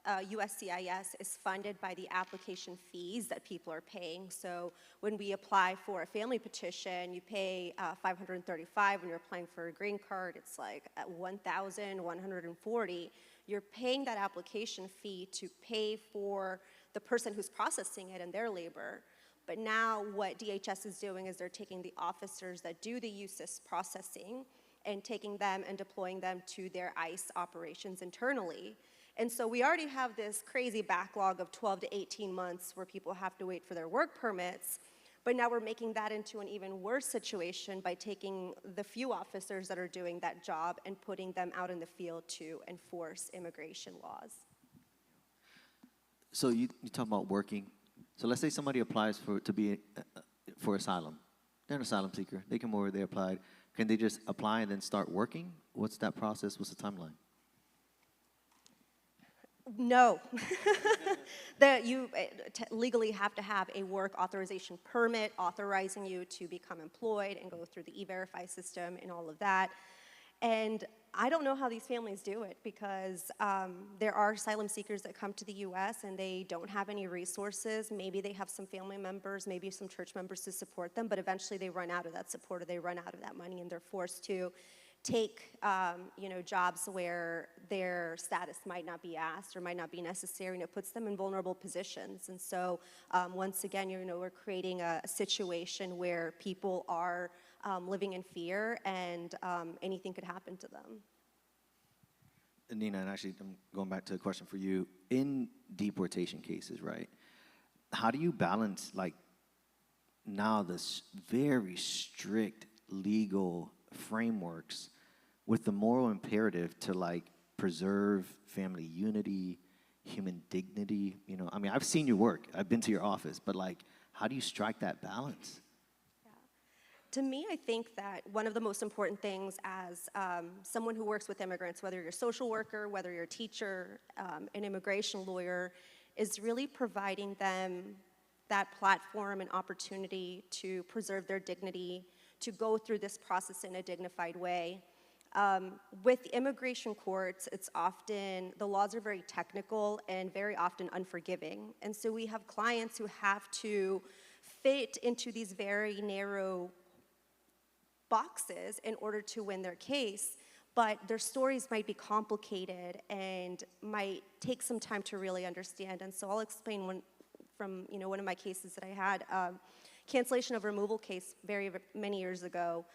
USCIS is funded by the application fees that people are paying. So when we apply for a family petition, you pay $535. When you're applying for a green card, it's like at $1,140. You're paying that application fee to pay for the person who's processing it and their labor. But now what DHS is doing is they're taking the officers that do the USCIS processing and taking them and deploying them to their ICE operations internally. And so we already have this crazy backlog of 12 to 18 months where people have to wait for their work permits, but now we're making that into an even worse situation by taking the few officers that are doing that job and putting them out in the field to enforce immigration laws. So you talk about working. So let's say somebody applies for asylum. They're an asylum seeker. They come over, they applied. Can they just apply and then start working? What's that process? What's the timeline? No. You legally have to have a work authorization permit authorizing you to become employed and go through the E-Verify system and all of that. And I don't know how these families do it because there are asylum seekers that come to the U.S. and they don't have any resources. Maybe they have some family members, maybe some church members to support them, but eventually they run out of that support or they run out of that money and they're forced to take jobs where their status might not be asked or might not be necessary, and it puts them in vulnerable positions. And so once again, we're creating a situation where people are living in fear and anything could happen to them. Nina, and actually I'm going back to a question for you. In deportation cases, right, how do you balance now this very strict legal frameworks with the moral imperative to preserve family unity, human dignity? I've seen your work. I've been to your office, but how do you strike that balance? To me, I think that one of the most important things as someone who works with immigrants, whether you're a social worker, whether you're a teacher, an immigration lawyer, is really providing them that platform and opportunity to preserve their dignity, to go through this process in a dignified way. With immigration courts, it's often, the laws are very technical and very often unforgiving. And so we have clients who have to fit into these very narrow boxes in order to win their case, but their stories might be complicated and might take some time to really understand. And so I'll explain one from one of my cases that I had. Cancellation of removal case many years ago.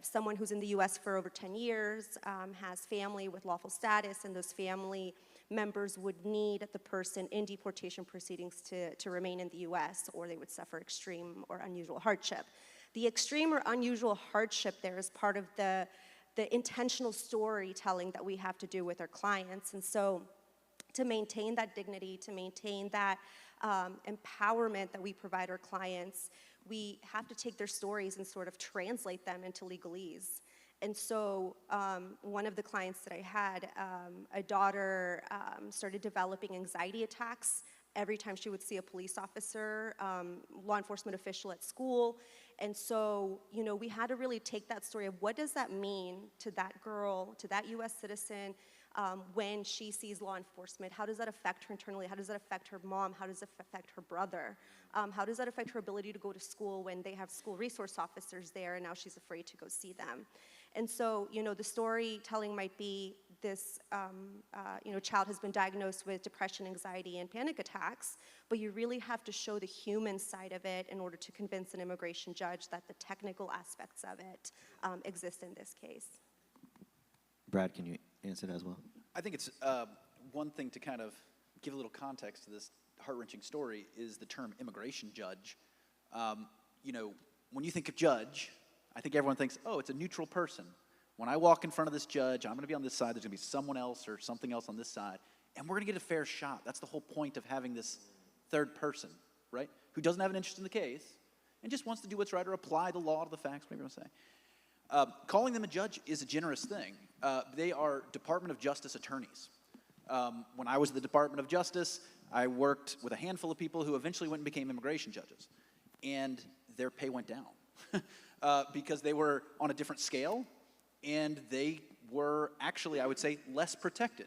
Someone who's in the U.S. for over 10 years, has family with lawful status, and those family members would need the person in deportation proceedings to remain in the U.S., or they would suffer extreme or unusual hardship. The extreme or unusual hardship there is part of the intentional storytelling that we have to do with our clients. And so to maintain that dignity, to maintain that empowerment that we provide our clients, we have to take their stories and sort of translate them into legalese. And so one of the clients that I had, a daughter started developing anxiety attacks every time she would see a police officer, law enforcement official at school. And so, you know, we had to really take that story of what does that mean to that girl, to that US citizen, when she sees law enforcement. How does that affect her internally? How does that affect her mom? How does it affect her brother? How does that affect her ability to go to school when they have school resource officers there and now she's afraid to go see them? And so, you know, the storytelling might be this, you know, child has been diagnosed with depression, anxiety, and panic attacks, but you really have to show the human side of it in order to convince an immigration judge that the technical aspects of it exist in this case. Brad, can you answer that as well? I think it's one thing to kind of give a little context to this heart-wrenching story is the term immigration judge. You know, when you think of judge, I think everyone thinks, oh, it's a neutral person. When I walk in front of this judge, I'm going to be on this side, there's going to be someone else or something else on this side, and we're going to get a fair shot. That's the whole point of having this third person, right, who doesn't have an interest in the case and just wants to do what's right or apply the law to the facts, whatever you want to say. Calling them a judge is a generous thing. They are Department of Justice attorneys. When I was at the Department of Justice, I worked with a handful of people who eventually went and became immigration judges, and their pay went down because they were on a different scale, and they were actually, I would say, less protected.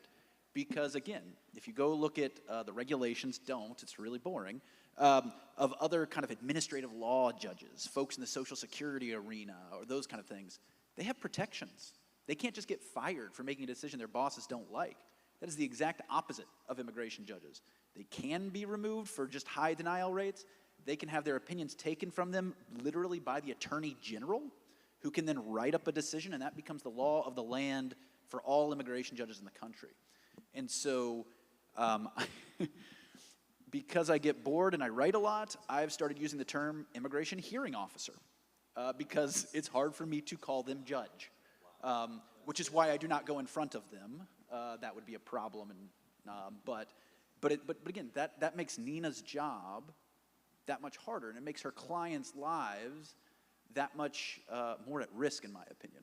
Because again, if you go look at the regulations, it's really boring, of other kind of administrative law judges, folks in the Social Security arena, or those kind of things, they have protections. They can't just get fired for making a decision their bosses don't like. That is the exact opposite of immigration judges. They can be removed for just high denial rates. They can have their opinions taken from them literally by the Attorney General, who can then write up a decision, and that becomes the law of the land for all immigration judges in the country. And so, because I get bored and I write a lot, I've started using the term immigration hearing officer, because it's hard for me to call them judge, which is why I do not go in front of them. That would be a problem, and but again, that makes Nina's job that much harder, and it makes her clients' lives that much more at risk, in my opinion.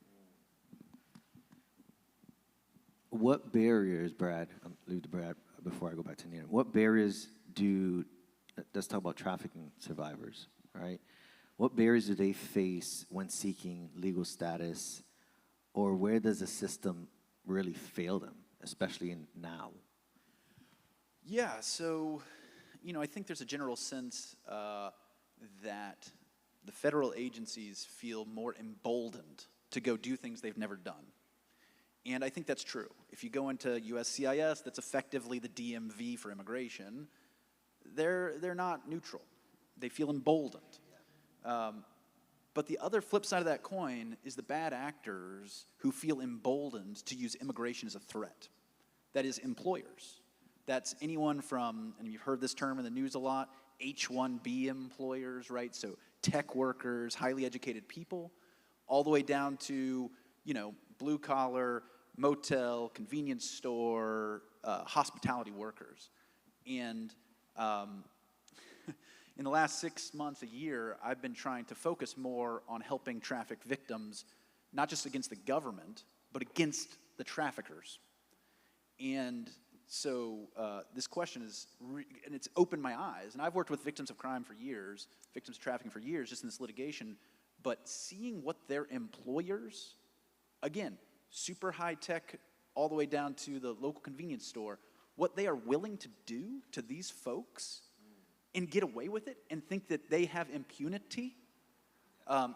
What barriers, Brad, leave to Brad before I go back to Nina, what barriers let's talk about trafficking survivors, right? What barriers do they face when seeking legal status, or where does the system really fail them, especially now? Yeah, so, you know, I think there's a general sense that the federal agencies feel more emboldened to go do things they've never done. And I think that's true. If you go into USCIS, that's effectively the DMV for immigration, they're not neutral. They feel emboldened. But the other flip side of that coin is the bad actors who feel emboldened to use immigration as a threat. That is employers. That's anyone from, and you've heard this term in the news a lot, H-1B employers, right? So tech workers, highly educated people, all the way down to, you know, blue collar, motel, convenience store, hospitality workers. And in the last 6 months, a year, I've been trying to focus more on helping traffic victims, not just against the government, but against the traffickers. And so this question is, and it's opened my eyes. And I've worked with victims of crime for years, victims of trafficking for years, just in this litigation. But seeing what their employers, again, super high tech, all the way down to the local convenience store, what they are willing to do to these folks and get away with it and think that they have impunity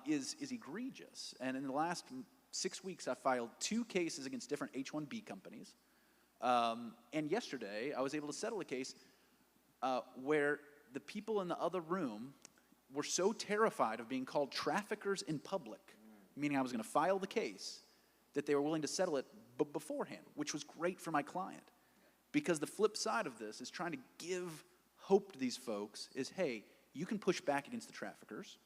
is egregious. And in the last 6 weeks, I filed 2 cases against different H-1B companies. And yesterday, I was able to settle a case where the people in the other room were so terrified of being called traffickers in public, meaning I was going to file the case, that they were willing to settle it beforehand, which was great for my client. Because the flip side of this is trying to give hope to these folks is, hey, you can push back against the traffickers.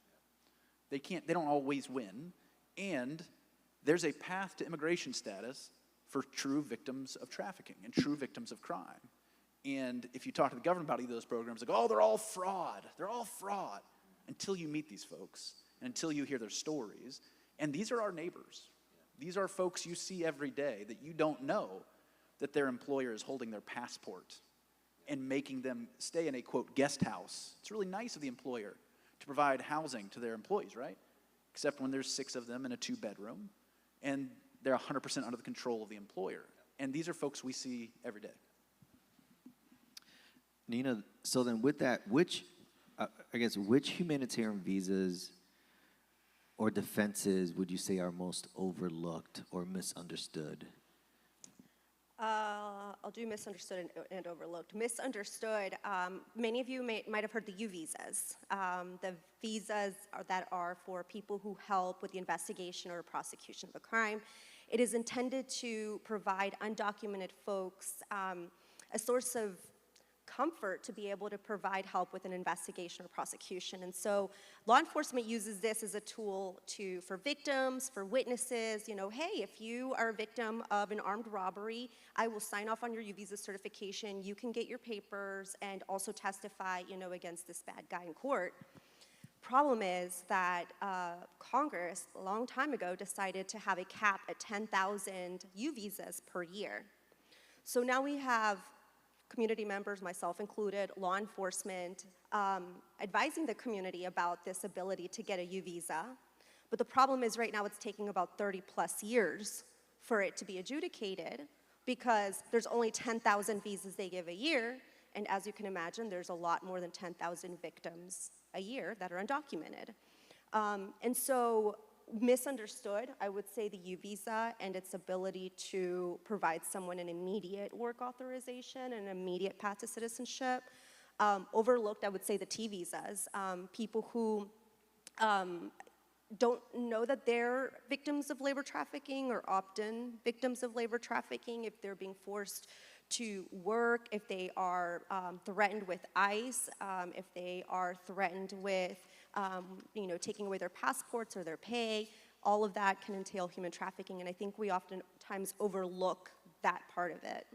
They don't always win. And there's a path to immigration status for true victims of trafficking and true victims of crime. And if you talk to the government about either of those programs, they go, oh, they're all fraud. They're all fraud. Until you meet these folks, and until you hear their stories. And these are our neighbors. These are folks you see every day that you don't know that their employer is holding their passport and making them stay in a, quote, guest house. It's really nice of the employer to provide housing to their employees, right? Except when there's 6 of them in a 2-bedroom, and they're 100% under the control of the employer. And these are folks we see every day. Nina, so then with that, which humanitarian visas or defenses would you say are most overlooked or misunderstood? I'll do misunderstood and overlooked. Misunderstood, many of you might have heard the U visas. The visas that are for people who help with the investigation or prosecution of a crime. It is intended to provide undocumented folks a source of comfort to be able to provide help with an investigation or prosecution. And so law enforcement uses this as a tool for victims, for witnesses, hey, if you are a victim of an armed robbery, I will sign off on your U visa certification, you can get your papers and also testify, against this bad guy in court. Problem is that Congress, a long time ago, decided to have a cap at 10,000 U visas per year. So now we have community members, myself included, law enforcement, advising the community about this ability to get a U visa. But the problem is right now it's taking about 30 plus years for it to be adjudicated because there's only 10,000 visas they give a year. And as you can imagine, there's a lot more than 10,000 victims a year that are undocumented. And so misunderstood, I would say the U visa and its ability to provide someone an immediate work authorization and an immediate path to citizenship. Overlooked, I would say the T visas. People who don't know that they're victims of labor trafficking or often victims of labor trafficking if they're being forced to work, if they are threatened with ICE, if they are threatened with taking away their passports or their pay. All of that can entail human trafficking, and I think we oftentimes overlook that part of it.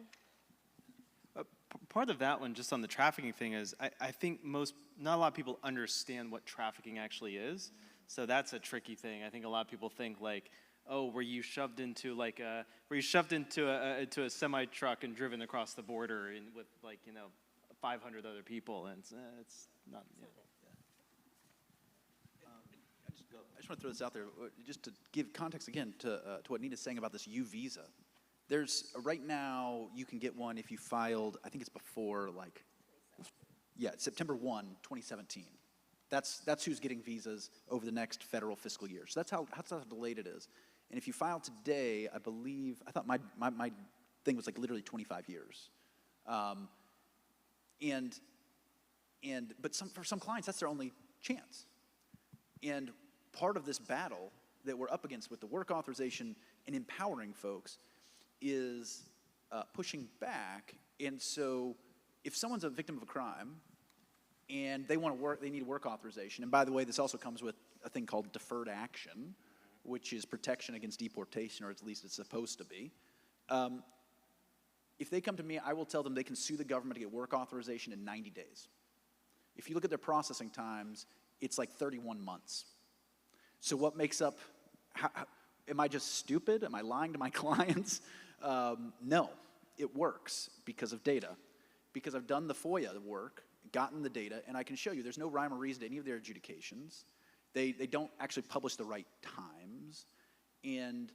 Part of that one, just on the trafficking thing, is I think not a lot of people understand what trafficking actually is. So that's a tricky thing. I think a lot of people think like, oh, were you shoved into a semi truck and driven across the border with 500 other people, and it's not. I just want to throw this out there, just to give context again to what Nina's saying about this U visa. There's right now you can get one if you filed. I think it's before September 1, 2017. That's who's getting visas over the next federal fiscal year. So that's how delayed it is. And if you file today, I thought my thing was literally 25 years. But for some clients, that's their only chance. And part of this battle that we're up against with the work authorization and empowering folks is pushing back. And so if someone's a victim of a crime and they want to work, they need work authorization. And by the way, this also comes with a thing called deferred action, which is protection against deportation, or at least it's supposed to be. If they come to me, I will tell them they can sue the government to get work authorization in 90 days. If you look at their processing times, it's 31 months. So what makes up, am I just stupid? Am I lying to my clients? No, it works because of data. Because I've done the FOIA work, gotten the data, and I can show you there's no rhyme or reason to any of their adjudications. They don't actually publish the right times, and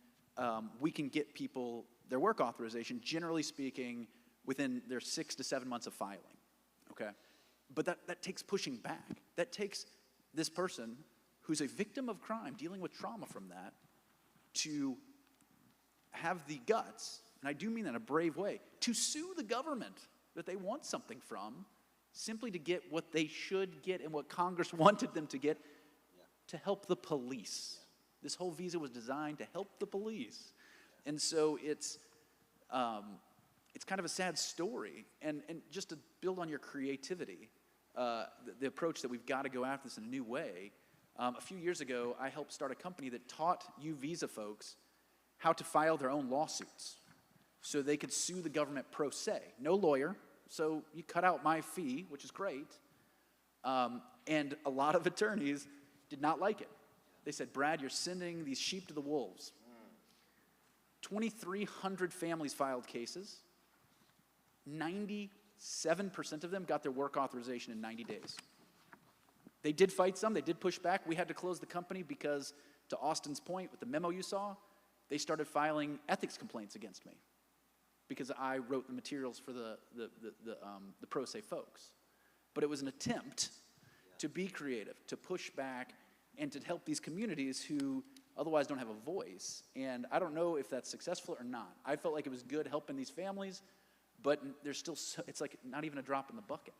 we can get people their work authorization, generally speaking, within their 6 to 7 months of filing, okay? But that takes pushing back. That takes this person who's a victim of crime, dealing with trauma from that, to have the guts, and I do mean that in a brave way, to sue the government that they want something from, simply to get what they should get and what Congress wanted them to get, to help the police. This whole visa was designed to help the police. And so it's kind of a sad story. And just to build on your creativity, the approach that we've got to go after this in a new way, a few years ago, I helped start a company that taught U visa folks how to file their own lawsuits so they could sue the government pro se. No lawyer, So you cut out my fee, which is great. And a lot of attorneys did not like it. They said, Brad, you're sending these sheep to the wolves. 2,300 families filed cases. 97% of them got their work authorization in 90 days. They did fight some. They did push back. We had to close the company because, to Austin's point, with the memo you saw, they started filing ethics complaints against me because I wrote the materials for the pro se folks. But it was an attempt to be creative, to push back, and to help these communities who otherwise don't have a voice. And I don't know if that's successful or not. I felt like it was good helping these families, but there's still, it's like not even a drop in the bucket.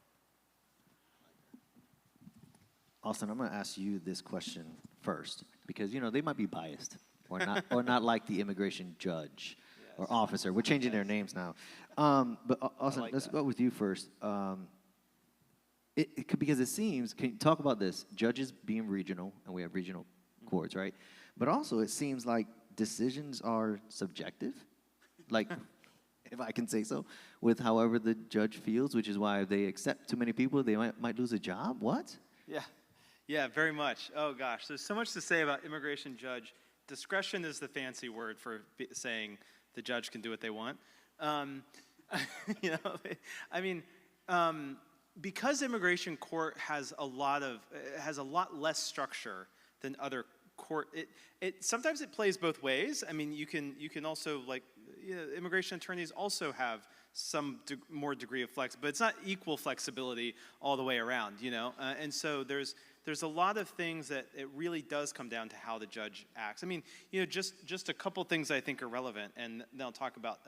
Austin, I'm going to ask you this question first because, you know, they might be biased or not like the immigration judge or officer. We're changing their names now. But Austin, let's go with you first. Because it seems, can you talk about this? Judges being regional, and we have regional courts, right? But also, it seems like decisions are subjective, like, if I can say so, with however the judge feels, which is why if they accept too many people, they might lose a job. What? Yeah, very much. Oh gosh, there's so much to say about immigration judge. Discretion is the fancy word for saying the judge can do what they want. You know, I mean. Because immigration court has a lot less structure than other court, sometimes it plays both ways. I mean, you can also, like, you know, immigration attorneys also have some more degree of flex, but it's not equal flexibility all the way around, you know. And so there's a lot of things that it really does come down to how the judge acts. I mean, you know, just a couple things I think are relevant, and then I'll talk about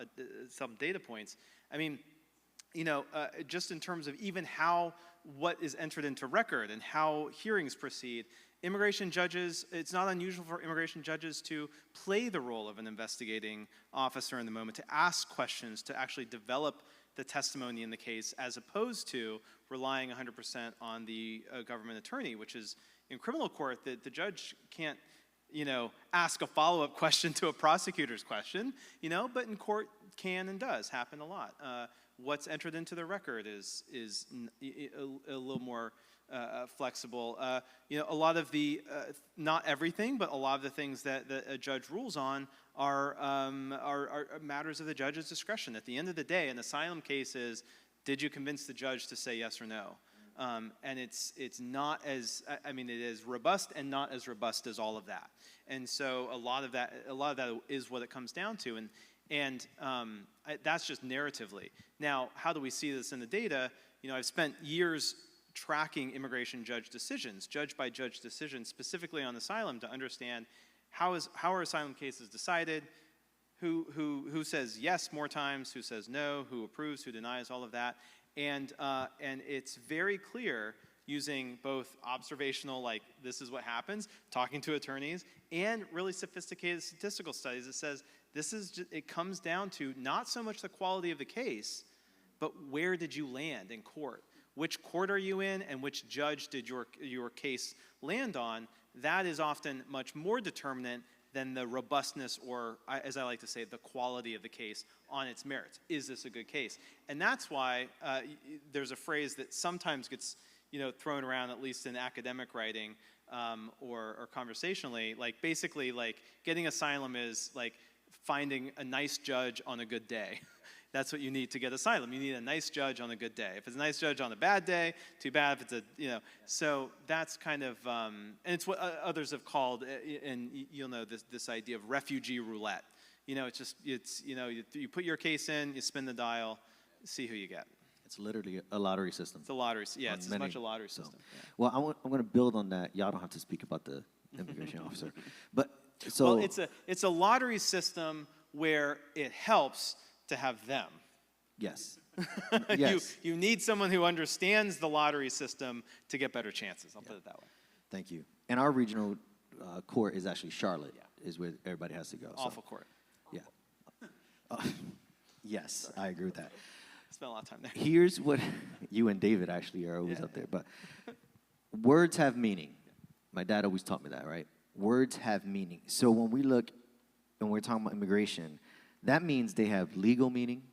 some data points. I mean, you know, just in terms of even what is entered into record and how hearings proceed, immigration judges, it's not unusual for immigration judges to play the role of an investigating officer in the moment, to ask questions, to actually develop the testimony in the case, as opposed to relying 100% on the government attorney, which is in criminal court, the judge can't, you know, ask a follow-up question to a prosecutor's question, you know, but in court can and does happen a lot. What's entered into the record is a little more flexible. You know, a lot of the, not everything, but a lot of the things that a judge rules on are matters of the judge's discretion. At the end of the day, an asylum case is, did you convince the judge to say yes or no? And it's not as, I mean, it is robust and not as robust as all of that. And so a lot of that is what it comes down to. And that's just narratively. Now, how do we see this in the data? You know, I've spent years tracking immigration judge decisions, judge by judge decisions, specifically on asylum, to understand how are asylum cases decided, who says yes more times, who says no, who approves, who denies, all of that. And it's very clear using both observational, like this is what happens, talking to attorneys, and really sophisticated statistical studies that says it comes down to not so much the quality of the case, but where did you land in court? Which court are you in, and which judge did your case land on? That is often much more determinant than the robustness, or, as I like to say, the quality of the case on its merits. Is this a good case? And that's why there's a phrase that sometimes gets, you know, thrown around, at least in academic writing or conversationally, like basically like getting asylum is like finding a nice judge on a good day. That's what you need to get asylum. You need a nice judge on a good day. If it's a nice judge on a bad day, too bad. If it's a, you know, so that's kind of, and it's what others have called, and you'll know this idea of refugee roulette. You know, you know, you put your case in, you spin the dial, see who you get. It's literally a lottery system. It's a lottery, yeah, it's as much a lottery system. Yeah. Well, I'm going to build on that. Y'all don't have to speak about the immigration officer. But, so. Well, it's a lottery system where it helps to have them. Yes. Yes. You need someone who understands the lottery system to get better chances. I'll put it that way. Thank you. And our regional court is actually Charlotte, is where everybody has to go. Awful court. Yeah. Yes, I agree with that. Spent a lot of time there. Here's what you and David actually are always up there. But words have meaning. My dad always taught me that, right? Words have meaning. So when we're talking about immigration, that means they have legal meaning.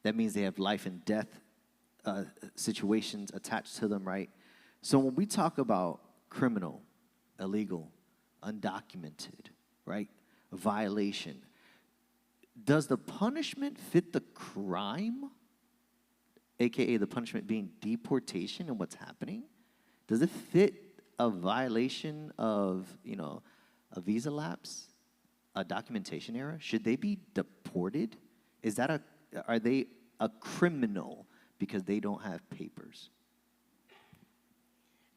That means they have life and death situations attached to them, right? So when we talk about criminal, illegal, undocumented, right, violation, does the punishment fit the crime, aka the punishment being deportation and what's happening? Does it fit a violation of, a visa lapse, a documentation error? Should they be deported? Are they a criminal because they don't have papers?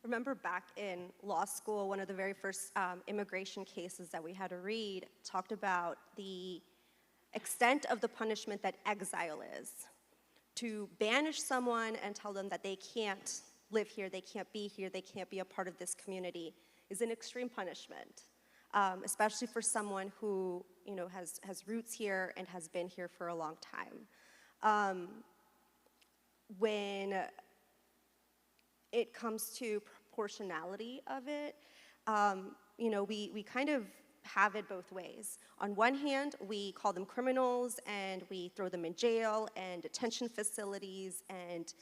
Remember back in law school, one of the very first immigration cases that we had to read talked about the extent of the punishment that exile is. To banish someone and tell them that they can't live here, they can't be here, they can't be a part of this community is an extreme punishment, especially for someone who has roots here and has been here for a long time. When it comes to proportionality of it, we kind of have it both ways. On one hand, we call them criminals and we throw them in jail and detention facilities and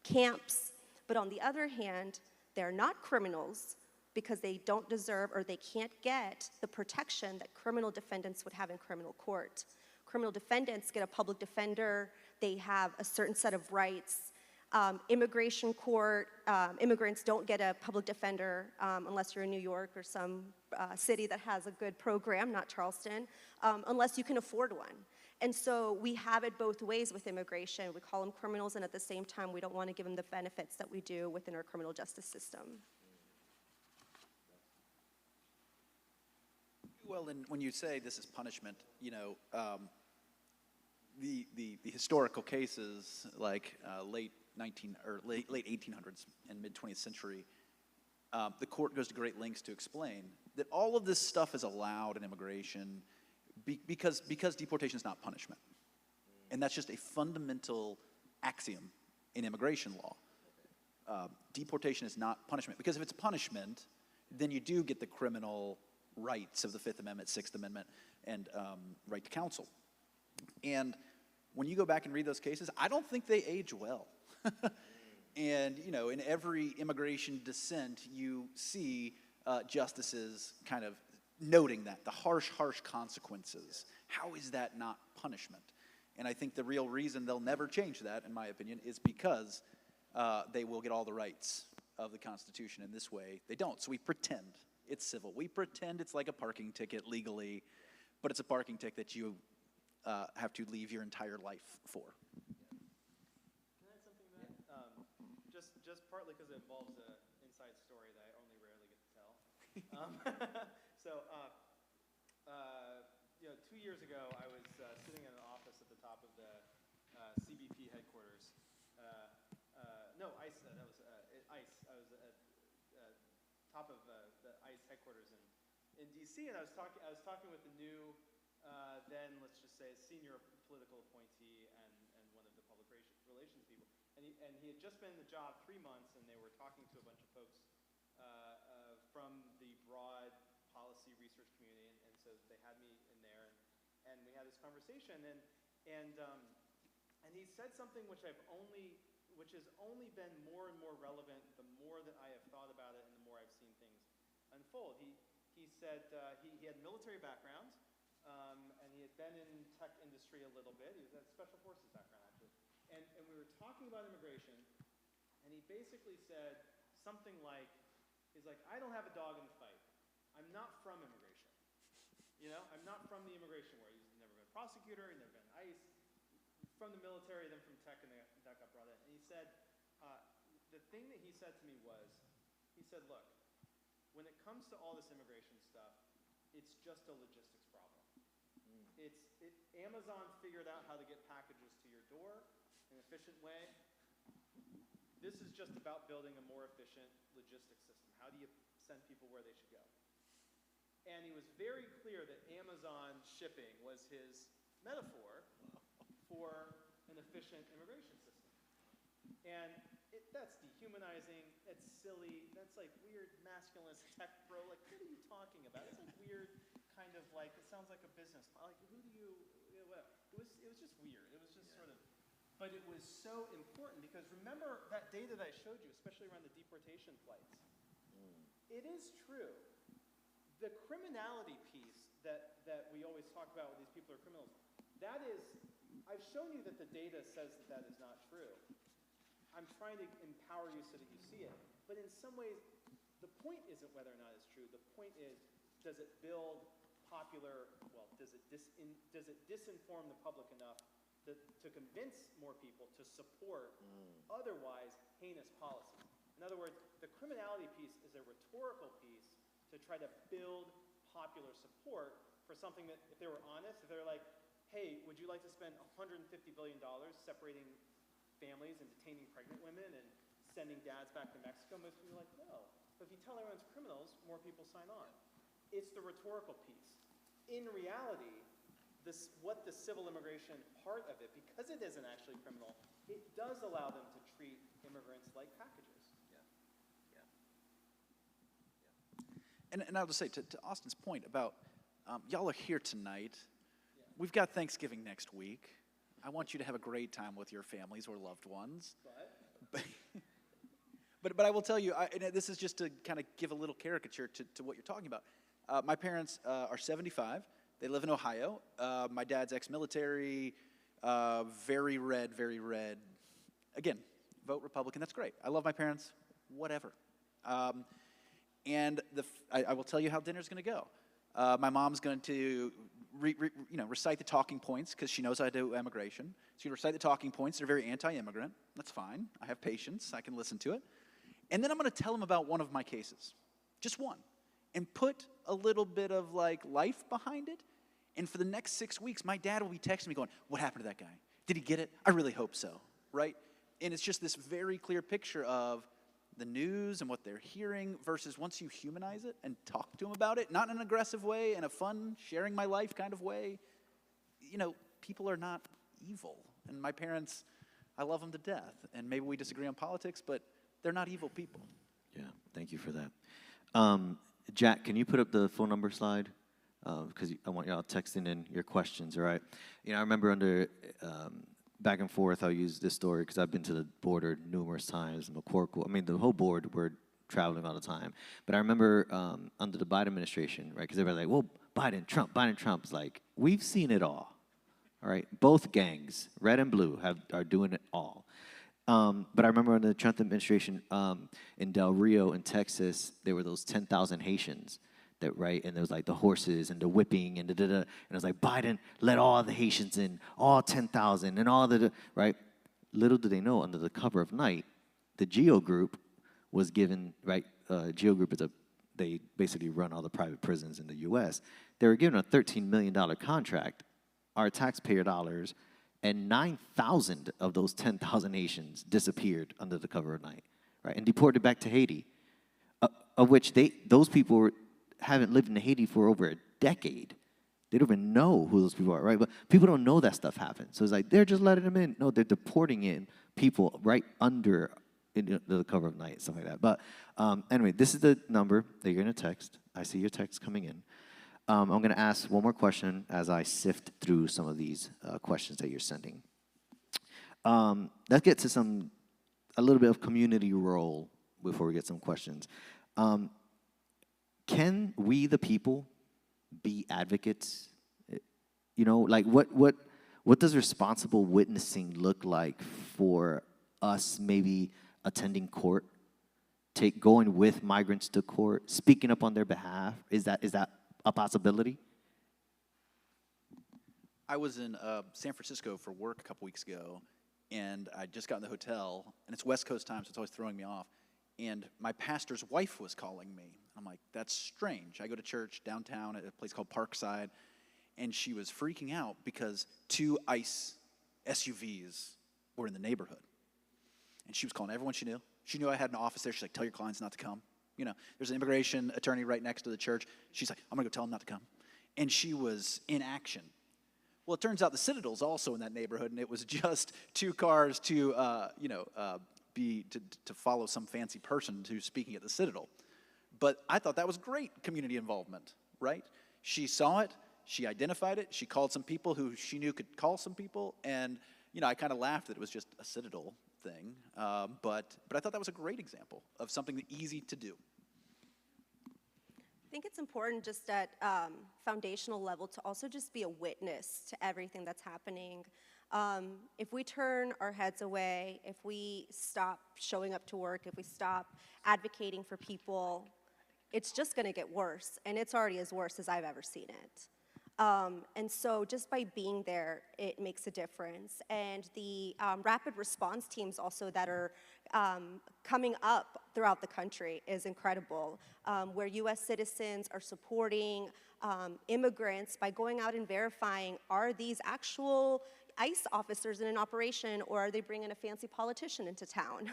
camps. But on the other hand, they're not criminals because they don't deserve or they can't get the protection that criminal defendants would have in criminal court. Criminal defendants get a public defender, they have a certain set of rights. Immigration court, immigrants don't get a public defender unless you're in New York or some city that has a good program, not Charleston, unless you can afford one. And so we have it both ways with immigration. We call them criminals, and at the same time, we don't want to give them the benefits that we do within our criminal justice system. Well, and when you say this is punishment, the historical cases like late 1800s and mid 20th century, the court goes to great lengths to explain that all of this stuff is allowed in immigration because deportation is not punishment, and that's just a fundamental axiom in immigration law. Deportation is not punishment, because if it's punishment, then you do get the criminal rights of the Fifth Amendment, Sixth Amendment, and right to counsel. And when you go back and read those cases, I don't think they age well. And, in every immigration dissent, you see justices kind of noting that, the harsh consequences. How is that not punishment? And I think the real reason they'll never change that, in my opinion, is because they will get all the rights of the Constitution. In this way, they don't. So we pretend it's civil. We pretend it's like a parking ticket legally, but it's a parking ticket that you have to leave your entire life for. Can I add something to that? Just partly because it involves an inside story that I only rarely get to tell. So, 2 years ago, I was sitting in an office at the top of the CBP headquarters. No, ICE. That was ICE. I was at top of the ICE headquarters in DC, and I was talking with the new, then let's just say senior political appointee and one of the public relations people, and he had just been in the job 3 months, and they were talking to a bunch of folks from the broad policy research community, and so they had me in there, and we had this conversation, and he said something which has only been more and more relevant the more that I have thought about it and the more I've seen things unfold. He said he had military background, and he had been in tech industry a little bit. He was at special forces background, actually. And we were talking about immigration, and he basically said something like, I don't have a dog in the fight. I'm not from immigration. I'm not from the immigration war. He's never been a prosecutor, he's never been ICE, from the military, then from tech, and that got brought in. And he said, the thing that he said to me was, he said, look, when it comes to all this immigration stuff, it's just a logistics problem. Amazon figured out how to get packages to your door in an efficient way. This is just about building a more efficient logistics system. How do you send people where they should go? And he was very clear that Amazon shipping was his metaphor for an efficient immigration system. And that's dehumanizing, it's silly, that's like weird masculinist tech bro, like what are you talking about? It's like weird kind of like, it sounds like a business, like who do you, whatever. It was just weird, it was just sort of but it was so important because remember that data that I showed you, especially around the deportation flights. It is true. The criminality piece that we always talk about when these people are criminals, that is, I've shown you that the data says that that is not true. I'm trying to empower you so that you see it. But in some ways, the point isn't whether or not it's true. The point is, does it build popular, well, does it disinform the public enough to convince more people to support otherwise heinous policies? In other words, the criminality piece is a rhetorical piece to try to build popular support for something that, if they were honest, if they were like, hey, would you like to spend $150 billion separating families and detaining pregnant women and sending dads back to Mexico? Most people are like, no. But if you tell everyone's criminals, more people sign on. It's the rhetorical piece. In reality, what the civil immigration part of it, because it isn't actually criminal, it does allow them to treat immigrants like packages. And I'll just say, to Austin's point about y'all are here tonight. We've got Thanksgiving next week. I want you to have a great time with your families or loved ones. But I will tell you, and this is just to kind of give a little caricature to what you're talking about. My parents are 75. They live in Ohio. My dad's ex-military, very red, very red. Again, vote Republican. That's great. I love my parents. Whatever. And I will tell you how dinner's going to go. My mom's going to recite the talking points because she knows I do immigration. She's going to recite the talking points. They're very anti-immigrant. That's fine. I have patience. I can listen to it. And then I'm going to tell them about one of my cases, just one, and put a little bit of like life behind it. And for the next 6 weeks, my dad will be texting me going, what happened to that guy? Did he get it? I really hope so, right? And it's just this very clear picture of the news and what they're hearing versus once you humanize it and talk to them about it, not in an aggressive way, in a fun, sharing my life kind of way, people are not evil. And my parents, I love them to death. And maybe we disagree on politics, but they're not evil people. Yeah, thank you for that. Jack, can you put up the phone number slide? Because I want y'all texting in your questions, all right? I remember under back and forth, I'll use this story because I've been to the border numerous times. The whole board, we're traveling all the time. But I remember under the Biden administration, right, because everybody's like, well, Biden, Trump. It's like, we've seen it all right? Both gangs, red and blue, are doing it all. But I remember under the Trump administration in Del Rio in Texas, there were those 10,000 Haitians. That, right, and there was like the horses and the whipping and and it was like, Biden, let all the Haitians in, all 10,000 and all right? Little did they know, under the cover of night, the GEO Group was given, right, GEO Group they basically run all the private prisons in the U.S. They were given a $13 million contract, our taxpayer dollars, and 9,000 of those 10,000 Haitians disappeared under the cover of night, right, and deported back to Haiti, of which those people haven't lived in Haiti for over a decade. They don't even know who those people are, right? But people don't know that stuff happened. So it's like, they're just letting them in. No, they're deporting in people right under the cover of night, stuff like that. But anyway, this is the number that you're going to text. I see your text coming in. I'm going to ask one more question as I sift through some of these questions that you're sending. Let's get to a little bit of community role before we get some questions. Can we, the people, be advocates? Like what does responsible witnessing look like for us maybe attending court, going with migrants to court, speaking up on their behalf? Is that a possibility? I was in San Francisco for work a couple weeks ago, and I just got in the hotel, and it's West Coast time, so it's always throwing me off. And my pastor's wife was calling me. I'm like, that's strange. I go to church downtown at a place called Parkside, and she was freaking out because 2 ICE SUVs were in the neighborhood. And she was calling everyone she knew. She knew I had an office there. She's like, tell your clients not to come. There's an immigration attorney right next to the church. She's like, I'm going to go tell them not to come. And she was in action. Well, it turns out the Citadel's also in that neighborhood, and it was just 2 cars to follow some fancy person who's speaking at the Citadel. But I thought that was great community involvement, right? She saw it, she identified it, she called some people who she knew could call some people, and I kind of laughed that it was just a Citadel thing, but I thought that was a great example of something easy to do. I think it's important just at foundational level to also just be a witness to everything that's happening. If we turn our heads away, if we stop showing up to work, if we stop advocating for people, it's just going to get worse, and it's already as worse as I've ever seen it. And so just by being there, it makes a difference. And the rapid response teams also that are coming up throughout the country is incredible, where US citizens are supporting immigrants by going out and verifying, are these actual ICE officers in an operation, or are they bringing a fancy politician into town?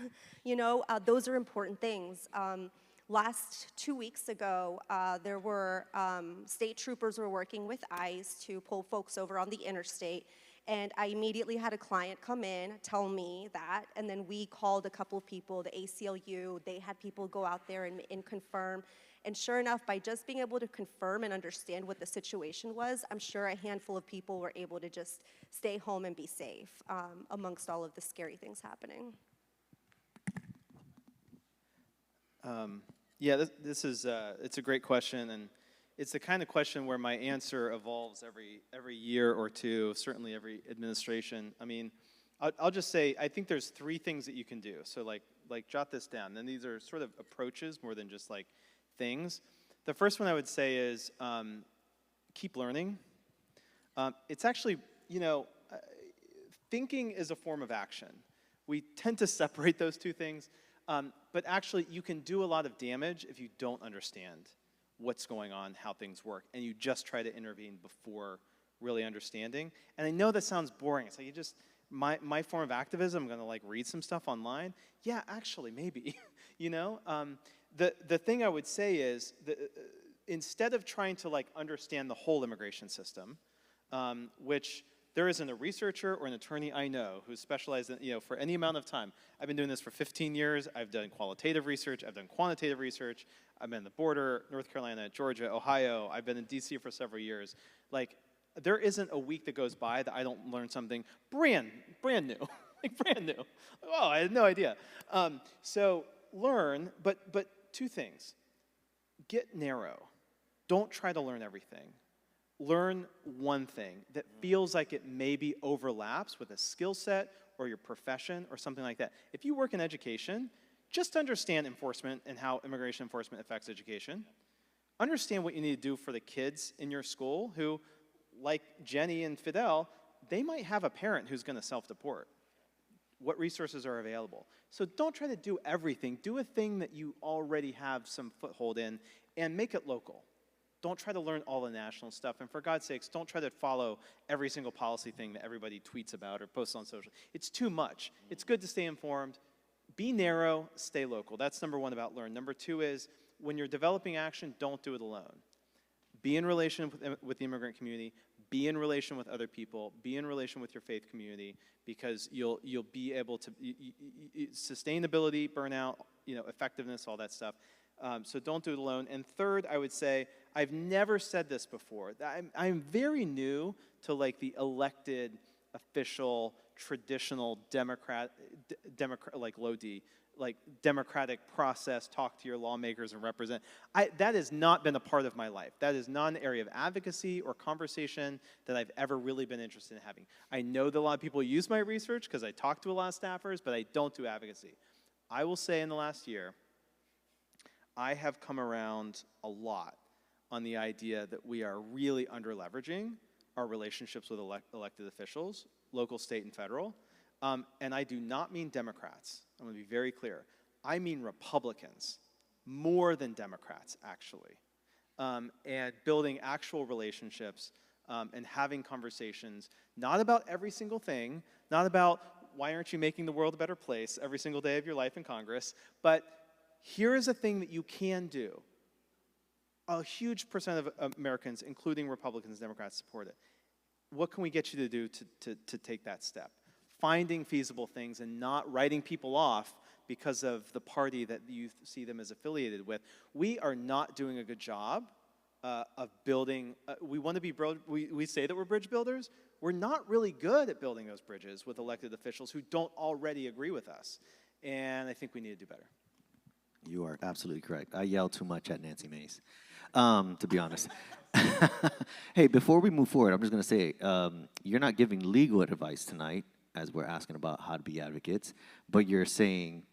Those are important things. Last 2 weeks ago, there were state troopers were working with ICE to pull folks over on the interstate, and I immediately had a client come in, tell me that, and then we called a couple of people, the ACLU, they had people go out there and confirm, and sure enough, by just being able to confirm and understand what the situation was, I'm sure a handful of people were able to just stay home and be safe amongst all of the scary things happening. Yeah, this is it's a great question, and it's the kind of question where my answer evolves every year or two, certainly every administration. I mean, I'll just say I think there's 3 things that you can do. So like jot this down. And these are sort of approaches more than just like things. The first one I would say is keep learning. It's actually, thinking is a form of action. We tend to separate those 2 things. But actually, you can do a lot of damage if you don't understand what's going on, how things work, and you just try to intervene before really understanding. And I know that sounds boring. It's like my form of activism, I'm going to like read some stuff online. Yeah, actually, maybe. The thing I would say is that instead of trying to like understand the whole immigration system, which there isn't a researcher or an attorney I know who's specialized in, for any amount of time. I've been doing this for 15 years. I've done qualitative research. I've done quantitative research. I've been at the border, North Carolina, Georgia, Ohio. I've been in DC for several years. Like, there isn't a week that goes by that I don't learn something brand new, like brand new. Oh, I had no idea. So learn, but 2 things. Get narrow. Don't try to learn everything. Learn one thing that feels like it maybe overlaps with a skill set or your profession or something like that. If you work in education, just understand enforcement and how immigration enforcement affects education. Understand what you need to do for the kids in your school who, like Jenny and Fidel, they might have a parent who's going to self-deport. What resources are available? So don't try to do everything. Do a thing that you already have some foothold in and make it local. Don't try to learn all the national stuff. And for God's sakes, don't try to follow every single policy thing that everybody tweets about or posts on social. It's too much. It's good to stay informed. Be narrow, stay local. That's number 1 about learn. Number 2 is when you're developing action, don't do it alone. Be in relation with the immigrant community. Be in relation with other people. Be in relation with your faith community, because you'll be able to sustainability, burnout, effectiveness, all that stuff. So don't do it alone. And third, I would say, I've never said this before. I'm very new to like the elected, official, traditional Democrat, like low D, like democratic process, talk to your lawmakers and represent. That has not been a part of my life. That is not an area of advocacy or conversation that I've ever really been interested in having. I know that a lot of people use my research because I talk to a lot of staffers, but I don't do advocacy. I will say in the last year, I have come around a lot on the idea that we are really under-leveraging our relationships with elected officials, local, state, and federal. And I do not mean Democrats. I'm going to be very clear. I mean Republicans, more than Democrats, actually. And building actual relationships and having conversations, not about every single thing, not about why aren't you making the world a better place every single day of your life in Congress, but here is a thing that you can do. A huge percent of Americans, including Republicans and Democrats, support it. What can we get you to do to take that step? Finding feasible things and not writing people off because of the party that you see them as affiliated with. We are not doing a good job of building. We want to be, we say that we're bridge builders. We're not really good at building those bridges with elected officials who don't already agree with us. And I think we need to do better. You are absolutely correct. I yell too much at Nancy Mace, to be honest. Hey, before we move forward, I'm just going to say, you're not giving legal advice tonight, as we're asking about how to be advocates, but you're saying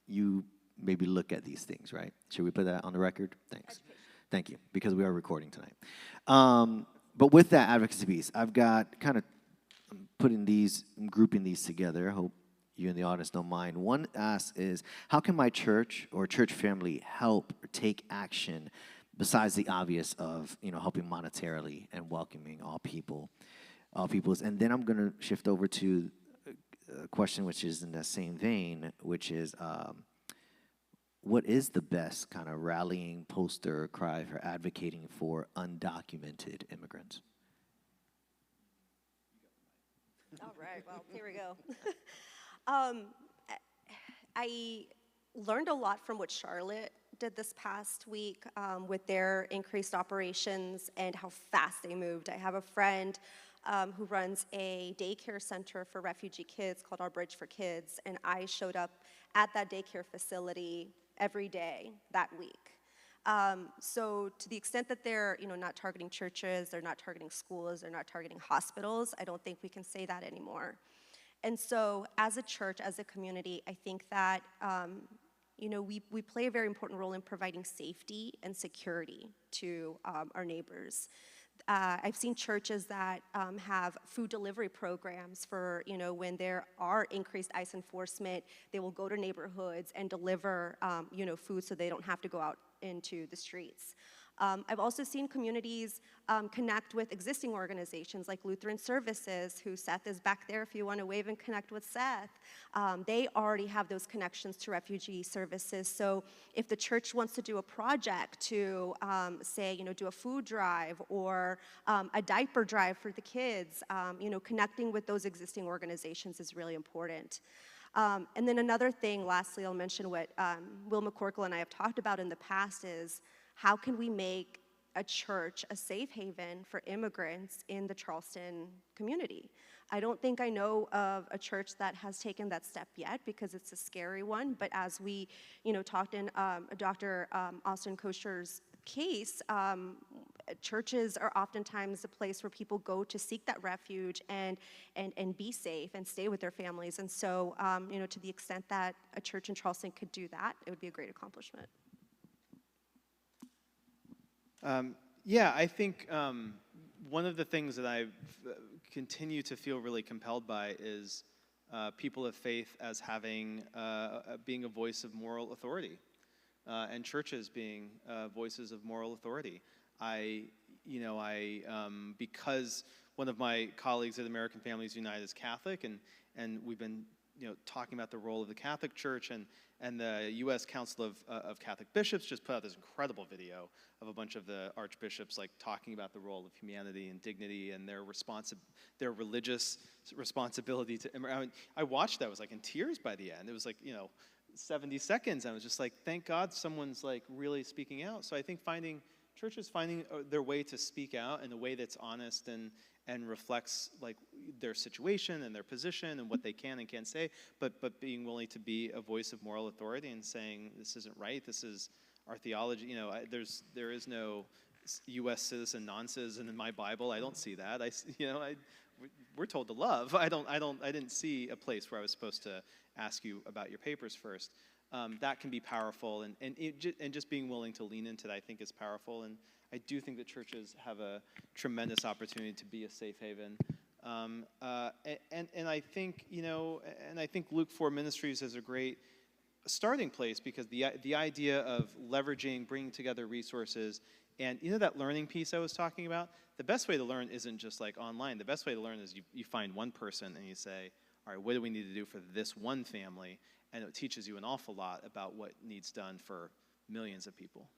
you maybe look at these things, right? Should we put that on the record? Thanks. Thank you, because we are recording tonight. But with that advocacy piece, I've got kind of putting these, grouping these together. I hope you in the audience don't mind. One ask is, how can my church or church family help or take action besides the obvious of, helping monetarily and welcoming all peoples? And then I'm going to shift over to a question which is in that same vein, which is, what is the best kind of rallying poster or cry for advocating for undocumented immigrants? All right, well, here we go. I learned a lot from what Charlotte did this past week with their increased operations and how fast they moved. I have a friend who runs a daycare center for refugee kids called Our Bridge for Kids, and I showed up at that daycare facility every day that week. So to the extent that they're not targeting churches, they're not targeting schools, they're not targeting hospitals, I don't think we can say that anymore. And so as a church, as a community, I think that we play a very important role in providing safety and security to our neighbors. I've seen churches that have food delivery programs for, when there are increased ICE enforcement, they will go to neighborhoods and deliver, food so they don't have to go out into the streets. I've also seen communities connect with existing organizations like Lutheran Services, who Seth is back there if you want to wave and connect with Seth. They already have those connections to refugee services. So if the church wants to do a project to, say, do a food drive or a diaper drive for the kids, connecting with those existing organizations is really important. And then another thing, lastly, I'll mention what Will McCorkle and I have talked about in the past is, how can we make a church a safe haven for immigrants in the Charleston community? I don't think I know of a church that has taken that step yet because it's a scary one, but as we talked in Dr. Austin Kocher's case, churches are oftentimes a place where people go to seek that refuge and be safe and stay with their families. And so, to the extent that a church in Charleston could do that, it would be a great accomplishment. Yeah, I think one of the things that I continue to feel really compelled by is people of faith as having being a voice of moral authority, and churches being voices of moral authority. Because one of my colleagues at American Families United is Catholic, and we've been talking about the role of the Catholic Church, and the U.S. Council of Catholic Bishops just put out this incredible video of a bunch of the archbishops talking about the role of humanity and dignity and their religious responsibility to. I watched that. I was in tears by the end. It was 70 seconds. I was just thank God someone's really speaking out. So I think churches finding their way to speak out in a way that's honest and reflects their situation and their position and what they can and can't say, but being willing to be a voice of moral authority and saying this isn't right, this is our theology. There is no U.S. citizen, non-citizen in my Bible. I don't see that. We're told to love. I didn't see a place where I was supposed to ask you about your papers first. That can be powerful, and just being willing to lean into that, I think, is powerful. And I do think that churches have a tremendous opportunity to be a safe haven. And I think and I think Luke 4 Ministries is a great starting place, because the idea of leveraging, bringing together resources, and that learning piece I was talking about. The best way to learn isn't just online. The best way to learn is you find one person and you say, all right, what do we need to do for this one family? And it teaches you an awful lot about what needs done for millions of people.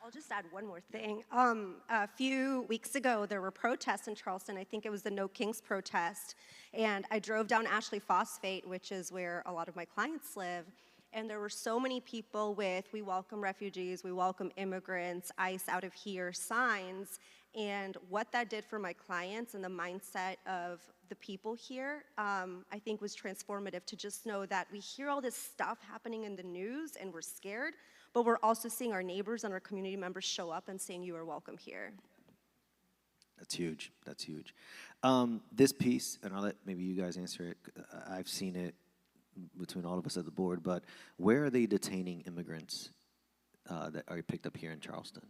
I'll just add one more thing. A few weeks ago, there were protests in Charleston. I think it was the No Kings protest. And I drove down Ashley Phosphate, which is where a lot of my clients live. And there were so many people with "We welcome refugees, we welcome immigrants, ICE out of here" signs. And what that did for my clients and the mindset of the people here, I think was transformative, to just know that we hear all this stuff happening in the news and we're scared, but we're also seeing our neighbors and our community members show up and saying, "You are welcome here." That's huge. That's huge. This piece, and I'll let maybe you guys answer it. I've seen it between all of us at the board, but where are they detaining immigrants that are picked up here in Charleston?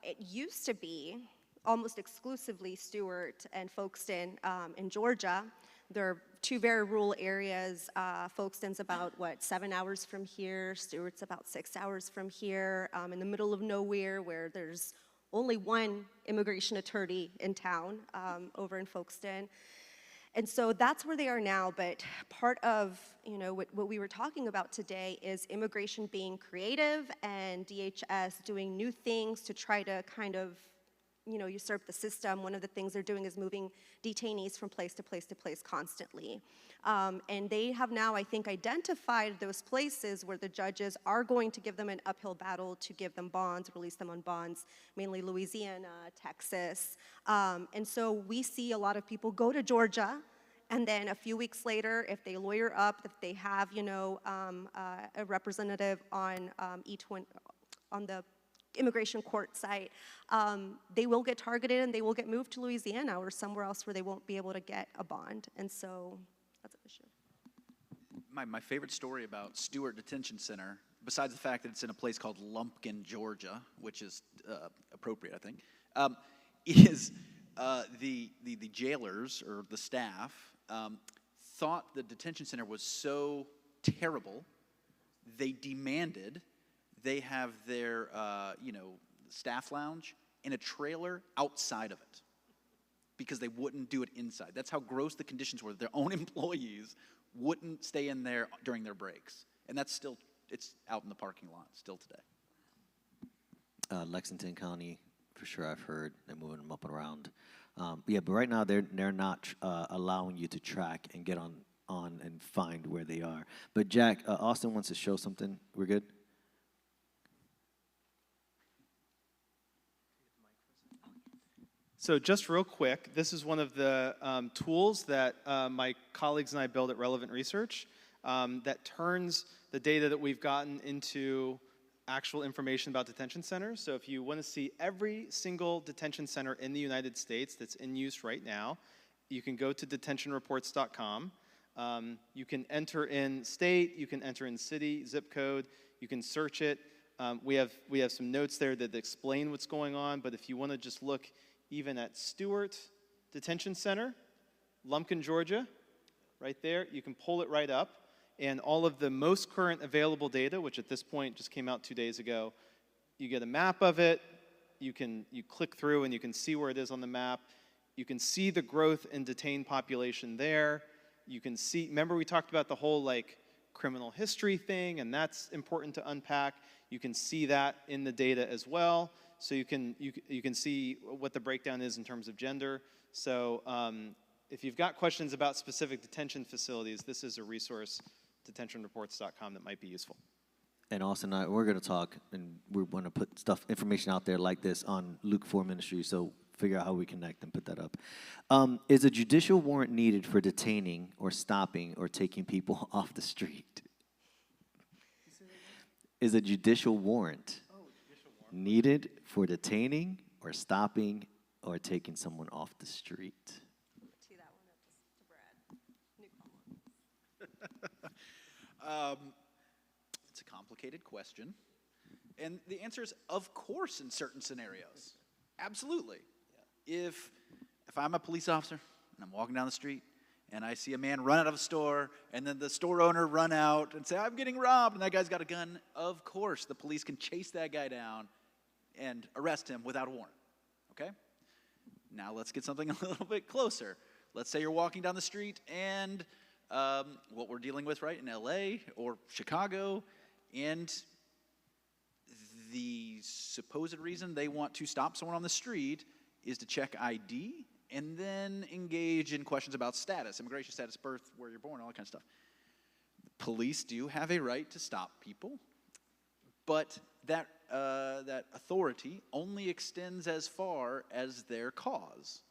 It used to be almost exclusively Stewart and Folkestone in Georgia. They're two very rural areas. Folkestone's about, 7 hours from here. Stewart's about 6 hours from here, in the middle of nowhere, where there's only one immigration attorney in town, over in Folkestone. And so that's where they are now, but part of, what we were talking about today is immigration being creative and DHS doing new things to try to kind of, usurp the system. One of the things they're doing is moving detainees from place to place to place constantly. And they have now, I think, identified those places where the judges are going to give them an uphill battle to give them bonds, release them on bonds, mainly Louisiana, Texas. And so we see a lot of people go to Georgia, and then a few weeks later, if they lawyer up, if they have, a representative on on the immigration court site, they will get targeted and they will get moved to Louisiana or somewhere else where they won't be able to get a bond. And so that's an issue. My favorite story about Stewart Detention Center, besides the fact that it's in a place called Lumpkin, Georgia, which is appropriate, I think, is the jailers or the staff thought the detention center was so terrible, they demanded they have their, staff lounge in a trailer outside of it because they wouldn't do it inside. That's how gross the conditions were. Their own employees wouldn't stay in there during their breaks. And it's out in the parking lot still today. Lexington County, for sure, I've heard they're moving them up and around. But right now they're not allowing you to track and get on and find where they are. But Jack, Austin wants to show something. We're good? So just real quick, this is one of the tools that my colleagues and I build at Relevant Research that turns the data that we've gotten into actual information about detention centers. So if you want to see every single detention center in the United States that's in use right now, you can go to detentionreports.com. You can enter in state, you can enter in city, zip code, you can search it. We have some notes there that explain what's going on, but if you want to just look even at Stewart Detention Center, Lumpkin, Georgia, right there, you can pull it right up, and all of the most current available data, which at this point just came out 2 days ago, you get a map of it, you click through and you can see where it is on the map, you can see the growth in detained population there, you can see, remember we talked about the whole criminal history thing, and that's important to unpack. You can see that in the data as well. So you can see what the breakdown is in terms of gender. So if you've got questions about specific detention facilities, this is a resource, detentionreports.com, that might be useful. And Austin and I, we're going to talk, and we're going to put information out there like this on Luke 4 Ministry, so figure out how we connect and put that up. Is a judicial warrant needed for detaining or stopping or taking people off the street? Is a judicial warrant needed for detaining or stopping or taking someone off the street? Tee that one up to Brad. It's a complicated question. And the answer is, of course, in certain scenarios. Absolutely. Yeah. If I'm a police officer and I'm walking down the street and I see a man run out of a store and then the store owner run out and say, "I'm getting robbed," and that guy's got a gun, of course the police can chase that guy down and arrest him without a warrant, okay? Now let's get something a little bit closer. Let's say you're walking down the street and what we're dealing with, right, in LA or Chicago, and the supposed reason they want to stop someone on the street is to check ID and then engage in questions about status, immigration status, birth, where you're born, all that kind of stuff. police do have a right to stop people, but that authority only extends as far as their cause.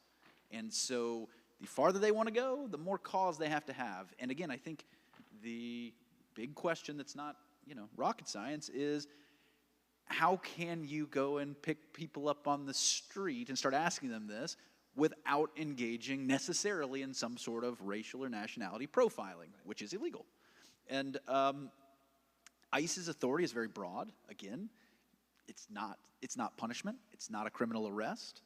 And so the farther they want to go, the more cause they have to have. And again, I think the big question that's not, rocket science is, how can you go and pick people up on the street and start asking them this without engaging necessarily in some sort of racial or nationality profiling, which is illegal? And ICE's authority is very broad. Again, it's not punishment. It's not a criminal arrest,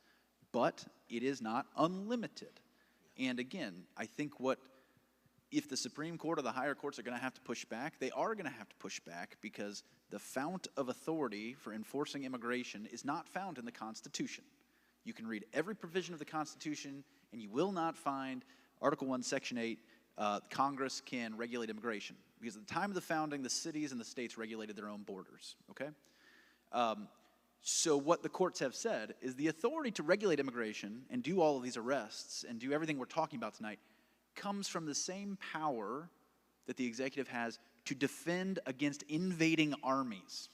but it is not unlimited. And again, I think if the Supreme Court or the higher courts are going to have to push back, they are going to have to push back, because the fount of authority for enforcing immigration is not found in the Constitution. You can read every provision of the Constitution, and you will not find Article 1, Section 8, Congress can regulate immigration. Because at the time of the founding, the cities and the states regulated their own borders, okay? So what the courts have said is the authority to regulate immigration and do all of these arrests and do everything we're talking about tonight comes from the same power that the executive has to defend against invading armies,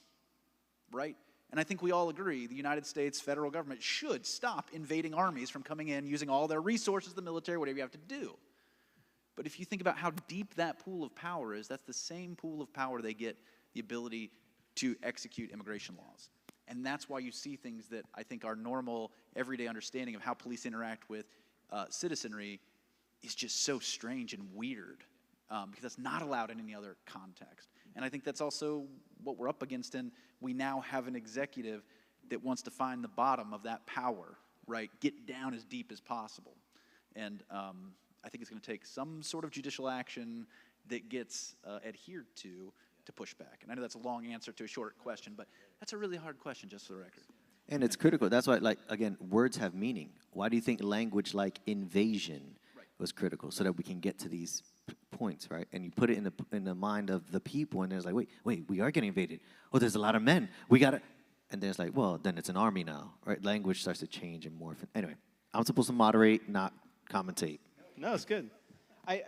right? And I think we all agree the United States federal government should stop invading armies from coming in, using all their resources, the military, whatever you have to do. But if you think about how deep that pool of power is, that's the same pool of power they get the ability to execute immigration laws. And that's why you see things that I think our normal, everyday understanding of how police interact with citizenry is just so strange and weird, because that's not allowed in any other context. And I think that's also what we're up against, and we now have an executive that wants to find the bottom of that power, right? Get down as deep as possible. And I think it's going to take some sort of judicial action that gets adhered to push back. And I know that's a long answer to a short question, but that's a really hard question, just for the record. And it's critical. That's why, again, words have meaning. Why do you think language like invasion was critical? So that we can get to these points, right? And you put it in the mind of the people, and there's like, wait, we are getting invaded. Oh, there's a lot of men. We got to... And there's like, well, then it's an army now, right? Language starts to change and morph. Anyway, I'm supposed to moderate, not commentate. No, it's good. I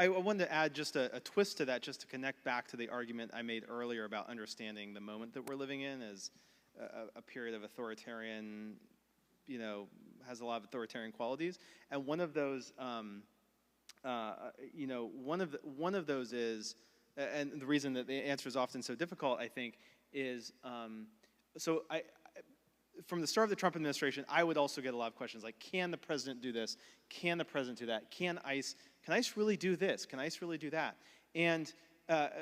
wanted to add just a twist to that, just to connect back to the argument I made earlier about understanding the moment that we're living in as a period of authoritarian, has a lot of authoritarian qualities. And one of those, one of those is, and the reason that the answer is often so difficult, I think, is, from the start of the Trump administration, I would also get a lot of questions like, can the president do this? Can the president do that? Can ICE really do this? Can ICE really do that? And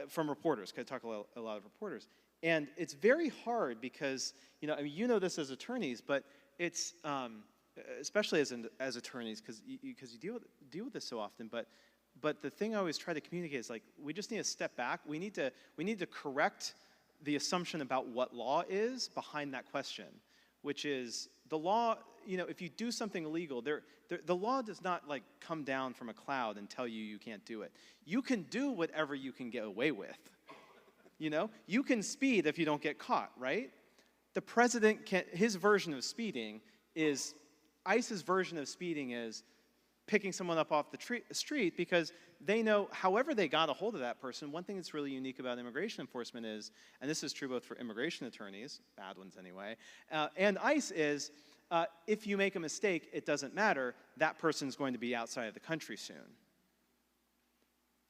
from reporters, because I talk a lot of reporters. And it's very hard because, you know this as attorneys, but it's, especially as attorneys, because you deal with this so often, but the thing I always try to communicate is like, we just need to step back. We need to correct the assumption about what law is behind that question, which is the law, if you do something illegal, the law does not like come down from a cloud and tell you can't do it. You can do whatever you can get away with. You can speed if you don't get caught, right? The president his version of speeding is, ICE's version of speeding is picking someone up off the street because they know, however they got a hold of that person, one thing that's really unique about immigration enforcement is, and this is true both for immigration attorneys, bad ones anyway, and ICE is, if you make a mistake, it doesn't matter, that person's going to be outside of the country soon.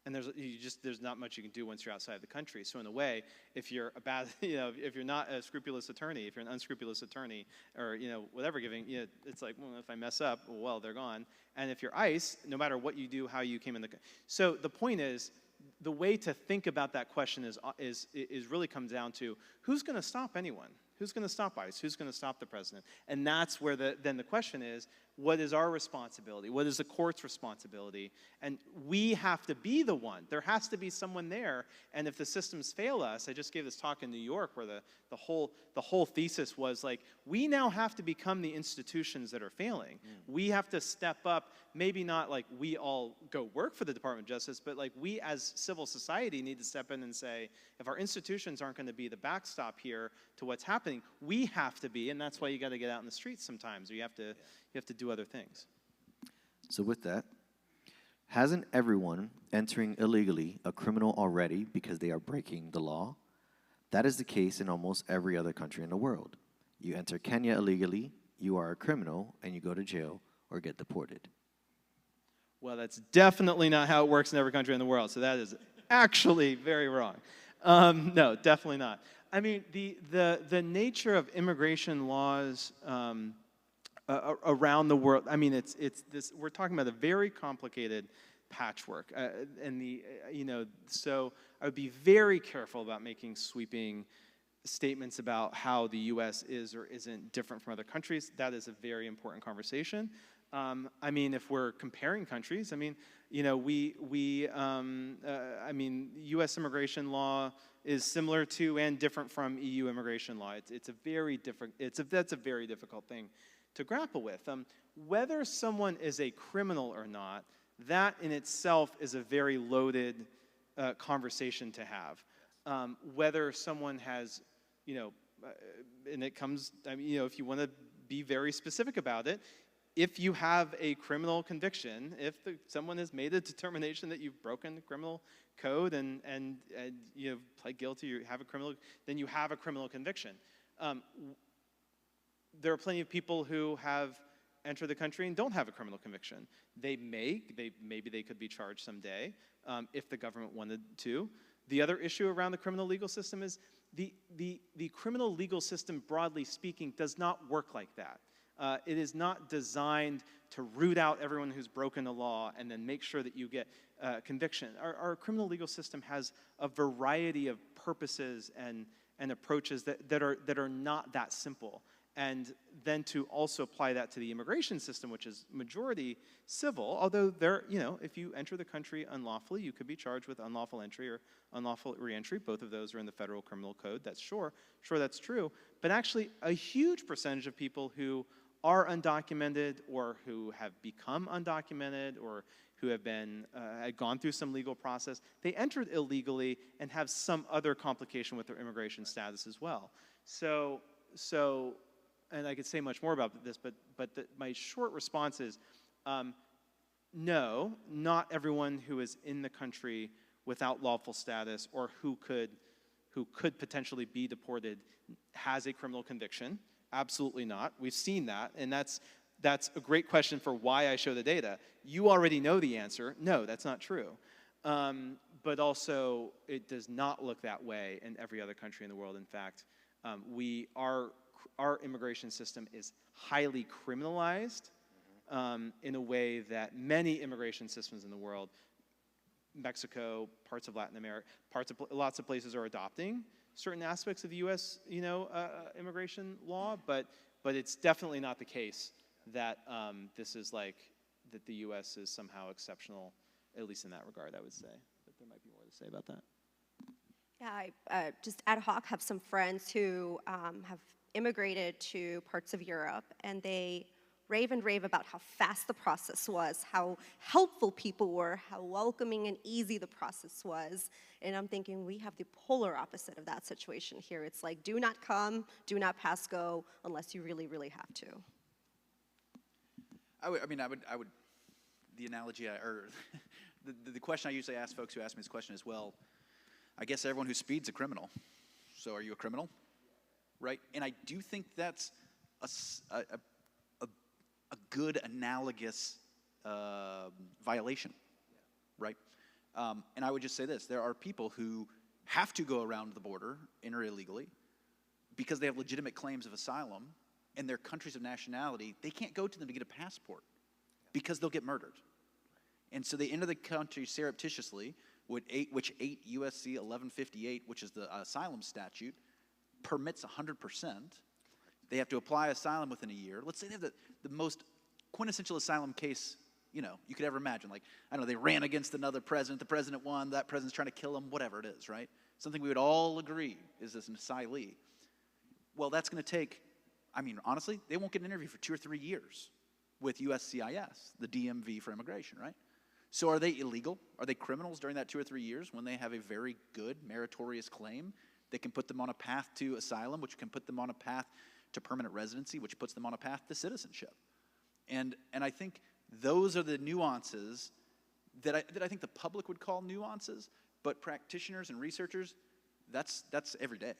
And there's not much you can do once you're outside of the country. So in a way, if you're a bad, if you're not a scrupulous attorney, if you're an unscrupulous attorney, or whatever, it's like, well, if I mess up, well, they're gone. And if you're ICE, no matter what you do, how you came in the, so the point is, the way to think about that question is really comes down to who's going to stop anyone? Who's going to stop ICE? Who's going to stop the president? And that's where then the question is, what is our responsibility? What is the court's responsibility? And we have to be the one. There has to be someone there. And if the systems fail us, I just gave this talk in New York where the whole thesis was like, we now have to become the institutions that are failing. We have to step up, maybe not like we all go work for the Department of Justice, but like we as civil society need to step in and say, if our institutions aren't going to be the backstop here to what's happening, we have to be, and that's why you got to get out in the streets sometimes, or you have to do other things. So with that, hasn't everyone entering illegally a criminal already because they are breaking the law? That is the case in almost every other country in the world. You enter Kenya illegally, you are a criminal, and you go to jail or get deported. Well, that's definitely not how it works in every country in the world, so that is actually very wrong. No, definitely not. I mean, the nature of immigration laws around the world, I mean, it's this, we're talking about a very complicated patchwork, so I would be very careful about making sweeping statements about how the U.S. is or isn't different from other countries. That is a very important conversation. I mean, if we're comparing countries, I mean, I mean, U.S. immigration law is similar to and different from EU immigration law. It's a very different. That's a very difficult thing to grapple with. Whether someone is a criminal or not, that in itself is a very loaded conversation to have. Whether someone has, and it comes, I mean, if you want to be very specific about it, if you have a criminal conviction, if someone has made a determination that you've broken the criminal code and you pled guilty, you have a criminal, then you have a criminal conviction. There are plenty of people who have entered the country and don't have a criminal conviction. Maybe they could be charged someday if the government wanted to. The other issue around the criminal legal system is the criminal legal system, broadly speaking, does not work like that. It is not designed to root out everyone who's broken the law and then make sure that you get conviction. Our criminal legal system has a variety of purposes and approaches that are not that simple. And then to also apply that to the immigration system, which is majority civil, although if you enter the country unlawfully, you could be charged with unlawful entry or unlawful reentry. Both of those are in the federal criminal code. That's sure that's true. But actually, a huge percentage of people who are undocumented or who have become undocumented or who have been had gone through some legal process, they entered illegally and have some other complication with their immigration status as well. So, and I could say much more about this, but my short response is, no, not everyone who is in the country without lawful status or who could potentially be deported has a criminal conviction. Absolutely not. We've seen that, and that's a great question for why I show the data. You already know the answer. No, that's not true. But also, it does not look that way in every other country in the world. In fact, our immigration system is highly criminalized in a way that many immigration systems in the world, Mexico, parts of Latin America, lots of places are adopting certain aspects of the U.S. Immigration law, but it's definitely not the case that this is like that the U.S. is somehow exceptional, at least in that regard. I would say, but there might be more to say about that. Yeah, I just ad hoc have some friends who have immigrated to parts of Europe, and they rave about how fast the process was, how helpful people were, how welcoming and easy the process was. And I'm thinking we have the polar opposite of that situation here. It's like, do not come, do not pass go, unless you really, really have to. I would, the analogy, or the question I usually ask folks who ask me this question is, well, I guess everyone who speeds a criminal. So are you a criminal? Right? And I do think that's a good analogous violation, right? And I would just say this. There are people who have to go around the border, enter illegally, because they have legitimate claims of asylum, and their countries of nationality, they can't go to them to get a passport because they'll get murdered. And so they enter the country surreptitiously, which 8 USC 1158, which is the asylum statute, permits 100%. They have to apply asylum within a year. Let's say they have the most quintessential asylum case, you could ever imagine. Like, I don't know, they ran against another president, the president won, that president's trying to kill him, whatever it is, right? Something we would all agree is this an asylee. Well, that's going to take, honestly, they won't get an interview for 2 or 3 years with USCIS, the DMV for immigration, right? So are they illegal? Are they criminals during that 2 or 3 years when they have a very good, meritorious claim that can put them on a path to asylum, which can put them on a path to permanent residency, which puts them on a path to citizenship? And I think those are the nuances that I think the public would call nuances, but practitioners and researchers, that's every day.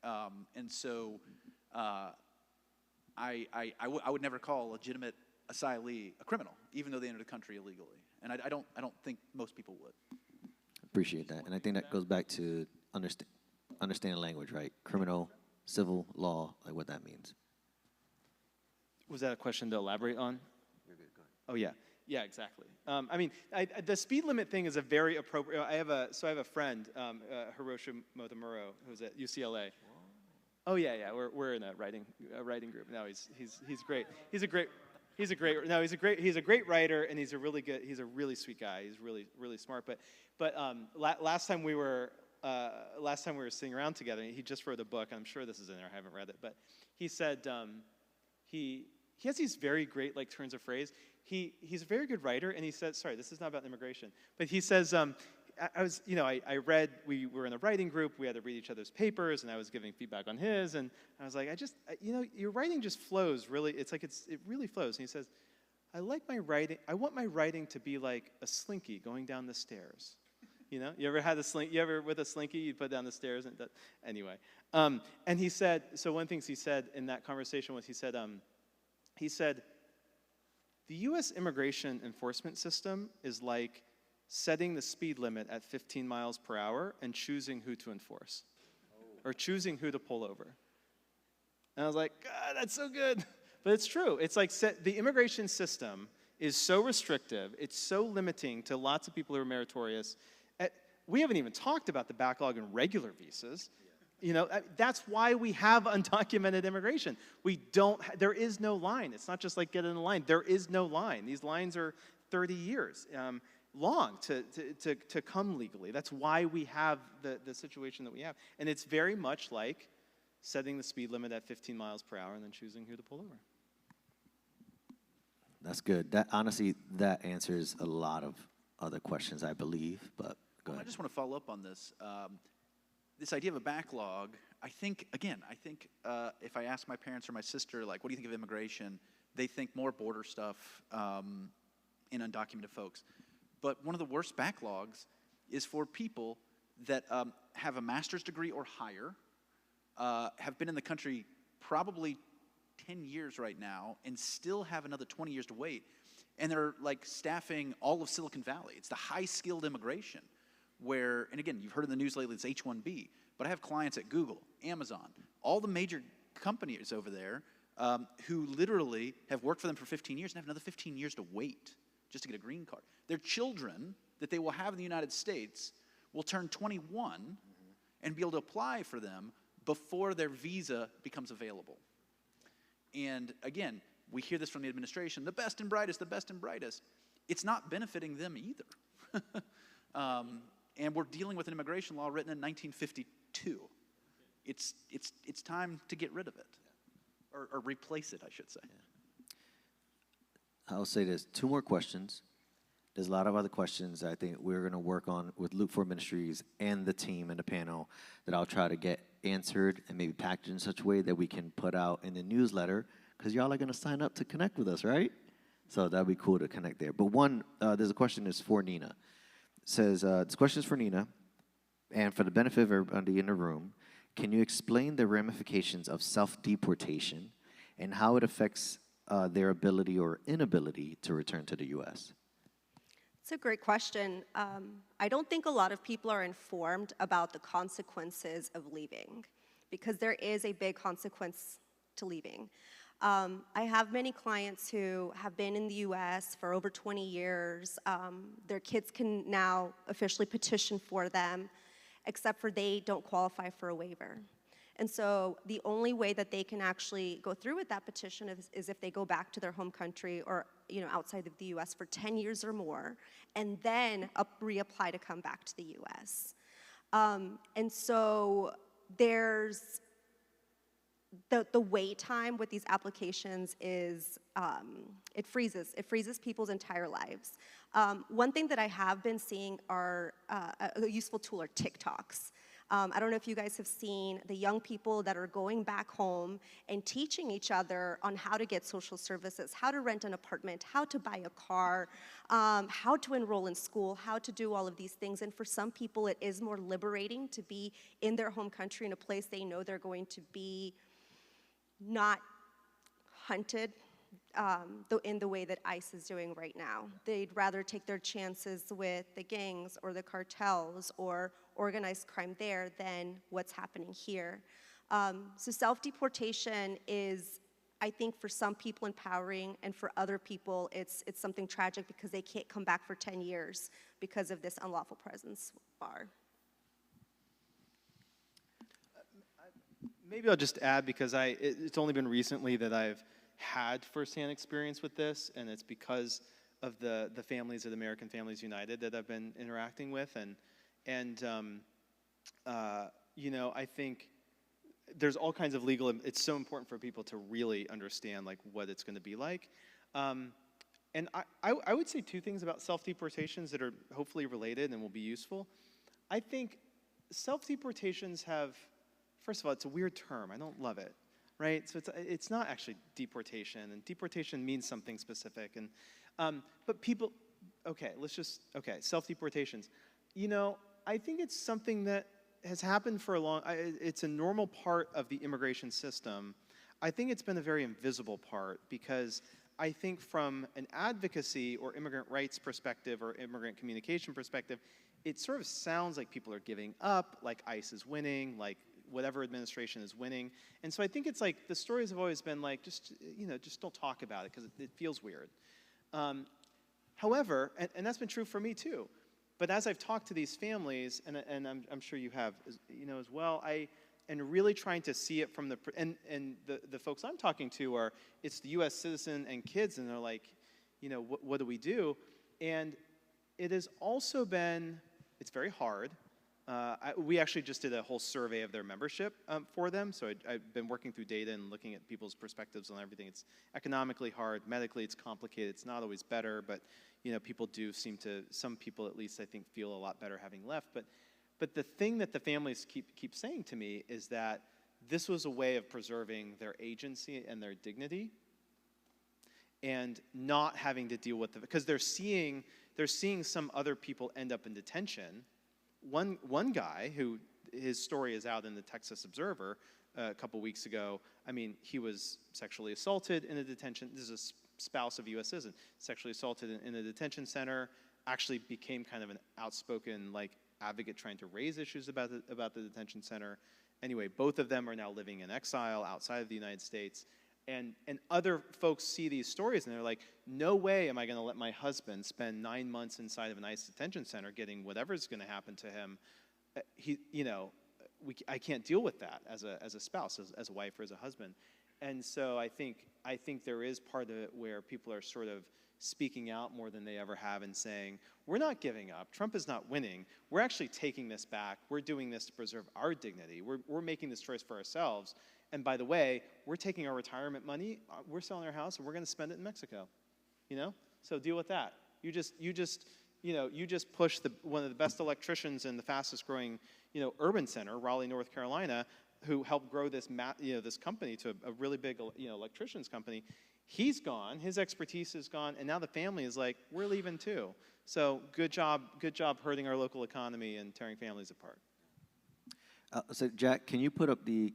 And so I would never call a legitimate asylee a criminal, even though they entered the country illegally. And I don't think most people would. Appreciate that. And I think that goes back to understanding language, right? Criminal, civil law, like what that means. Was that a question to elaborate on? You're good, go ahead. Oh, yeah. Yeah, exactly. I mean, the speed limit thing is a very appropriate. I have a friend, Hiroshi Motomuro, who's at UCLA. Oh yeah. We're in a writing group. No, he's great. He's a great writer, and he's a really sweet guy. He's really smart. But last time we were sitting around together, he just wrote a book. I'm sure this is in there. I haven't read it, but he said he has these very great like turns of phrase. He's a very good writer, and he said, sorry, this is not about immigration, but he says, I read, we were in a writing group, we had to read each other's papers, and I was giving feedback on his, and I was like, your writing just flows really, it really flows. And he says, I want my writing to be like a slinky going down the stairs. You ever with a slinky, you put down the stairs, and anyway. And he said, so one of the things he said in that conversation was, he said, the U.S. immigration enforcement system is like setting the speed limit at 15 miles per hour and choosing who to enforce, or choosing who to pull over. And I was like, God, that's so good. But it's true. It's like the immigration system is so restrictive. It's so limiting to lots of people who are meritorious. We haven't even talked about the backlog in regular visas. That's why we have undocumented immigration. There is no line. It's not just like get in a line. There is no line. These lines are 30 years long to come legally. That's why we have the situation that we have. And it's very much like setting the speed limit at 15 miles per hour and then choosing who to pull over. That's good. That answers a lot of other questions, I believe, but go ahead. I just want to follow up on this. This idea of a backlog, I think if I ask my parents or my sister, like, what do you think of immigration? They think more border stuff and undocumented folks. But one of the worst backlogs is for people that have a master's degree or higher, have been in the country probably 10 years right now, and still have another 20 years to wait. And they're like staffing all of Silicon Valley. It's the high-skilled immigration. Where, and again, you've heard in the news lately, it's H-1B, but I have clients at Google, Amazon, all the major companies over there who literally have worked for them for 15 years and have another 15 years to wait just to get a green card. Their children that they will have in the United States will turn 21 and be able to apply for them before their visa becomes available. And again, we hear this from the administration, the best and brightest, the best and brightest. It's not benefiting them either. And we're dealing with an immigration law written in 1952. It's time to get rid of it, or replace it, I should say. I'll say this, 2 more questions. There's a lot of other questions I think we're going to work on with Luke 4 Ministries and the team and the panel that I'll try to get answered and maybe packaged in such a way that we can put out in the newsletter, because y'all are going to sign up to connect with us, right? So that'd be cool to connect there. But there's a question that's for Nina. Says, this question is for Nina, and for the benefit of everybody in the room, can you explain the ramifications of self-deportation and how it affects their ability or inability to return to the U.S.? It's a great question. I don't think a lot of people are informed about the consequences of leaving, because there is a big consequence to leaving. I have many clients who have been in the U.S. for over 20 years. Their kids can now officially petition for them, except for they don't qualify for a waiver. And so the only way that they can actually go through with that petition is if they go back to their home country or outside of the U.S. for 10 years or more, and then reapply to come back to the U.S. And so there's the wait time with these applications is, it freezes people's entire lives. One thing that I have been seeing are, a useful tool are TikToks. I don't know if you guys have seen the young people that are going back home and teaching each other on how to get social services, how to rent an apartment, how to buy a car, how to enroll in school, how to do all of these things. And for some people, it is more liberating to be in their home country in a place they know they're going to be not hunted in the way that ICE is doing right now. They'd rather take their chances with the gangs or the cartels or organized crime there than what's happening here. So self-deportation is, I think, for some people empowering, and for other people it's something tragic because they can't come back for 10 years because of this unlawful presence bar. Maybe I'll just add, because it's only been recently that I've had firsthand experience with this, and it's because of the families at American Families United that I've been interacting with, and you know, I think there's all kinds of legal. It's so important for people to really understand like what it's going to be like, and I would say two things about self-deportations that are hopefully related and will be useful. I think self-deportations have, first of all, it's a weird term. I don't love it. Right, so it's not actually deportation, and deportation means something specific, and but people, self-deportations. You know, I think it's something that has happened for a long. It's a normal part of the immigration system. I think it's been a very invisible part because I think from an advocacy or immigrant rights perspective or immigrant communication perspective, it sort of sounds like people are giving up, like ICE is winning, like whatever administration is winning. And so I think it's like the stories have always been like, just don't talk about it because it feels weird. However, and that's been true for me too, but as I've talked to these families, and I'm sure you have, as well, and really trying to see it from the folks I'm talking to it's the US citizen and kids, and they're like, what do we do? And it has also been, it's very hard. We actually just did a whole survey of their membership for them, so I've been working through data and looking at people's perspectives on everything. It's economically hard, medically it's complicated, it's not always better, but people do seem to, some people at least I think feel a lot better having left. But the thing that the families keep saying to me is that this was a way of preserving their agency and their dignity, and not having to deal with because they're seeing some other people end up in detention. One guy who his story is out in the Texas Observer a couple weeks ago. I mean, he was sexually assaulted in a detention. This is a spouse of a U.S. citizen, sexually assaulted in a detention center. Actually, became kind of an outspoken advocate trying to raise issues about the detention center. Anyway, both of them are now living in exile outside of the United States. And other folks see these stories and they're like, no way am I going to let my husband spend 9 months inside of an ICE detention center getting whatever's going to happen to him. I can't deal with that as a spouse, as a wife or as a husband. And so I think there is part of it where people are sort of speaking out more than they ever have and saying, we're not giving up. Trump is not winning. We're actually taking this back. We're doing this to preserve our dignity. We're making this choice for ourselves. And by the way, we're taking our retirement money, we're selling our house, and we're going to spend it in Mexico. So deal with that. You just push one of the best electricians in the fastest growing, urban center, Raleigh, North Carolina, who helped grow this company to a really big, electricians company. He's gone, his expertise is gone, and now the family is like, we're leaving too. So good job hurting our local economy and tearing families apart. So Jack, can you put up the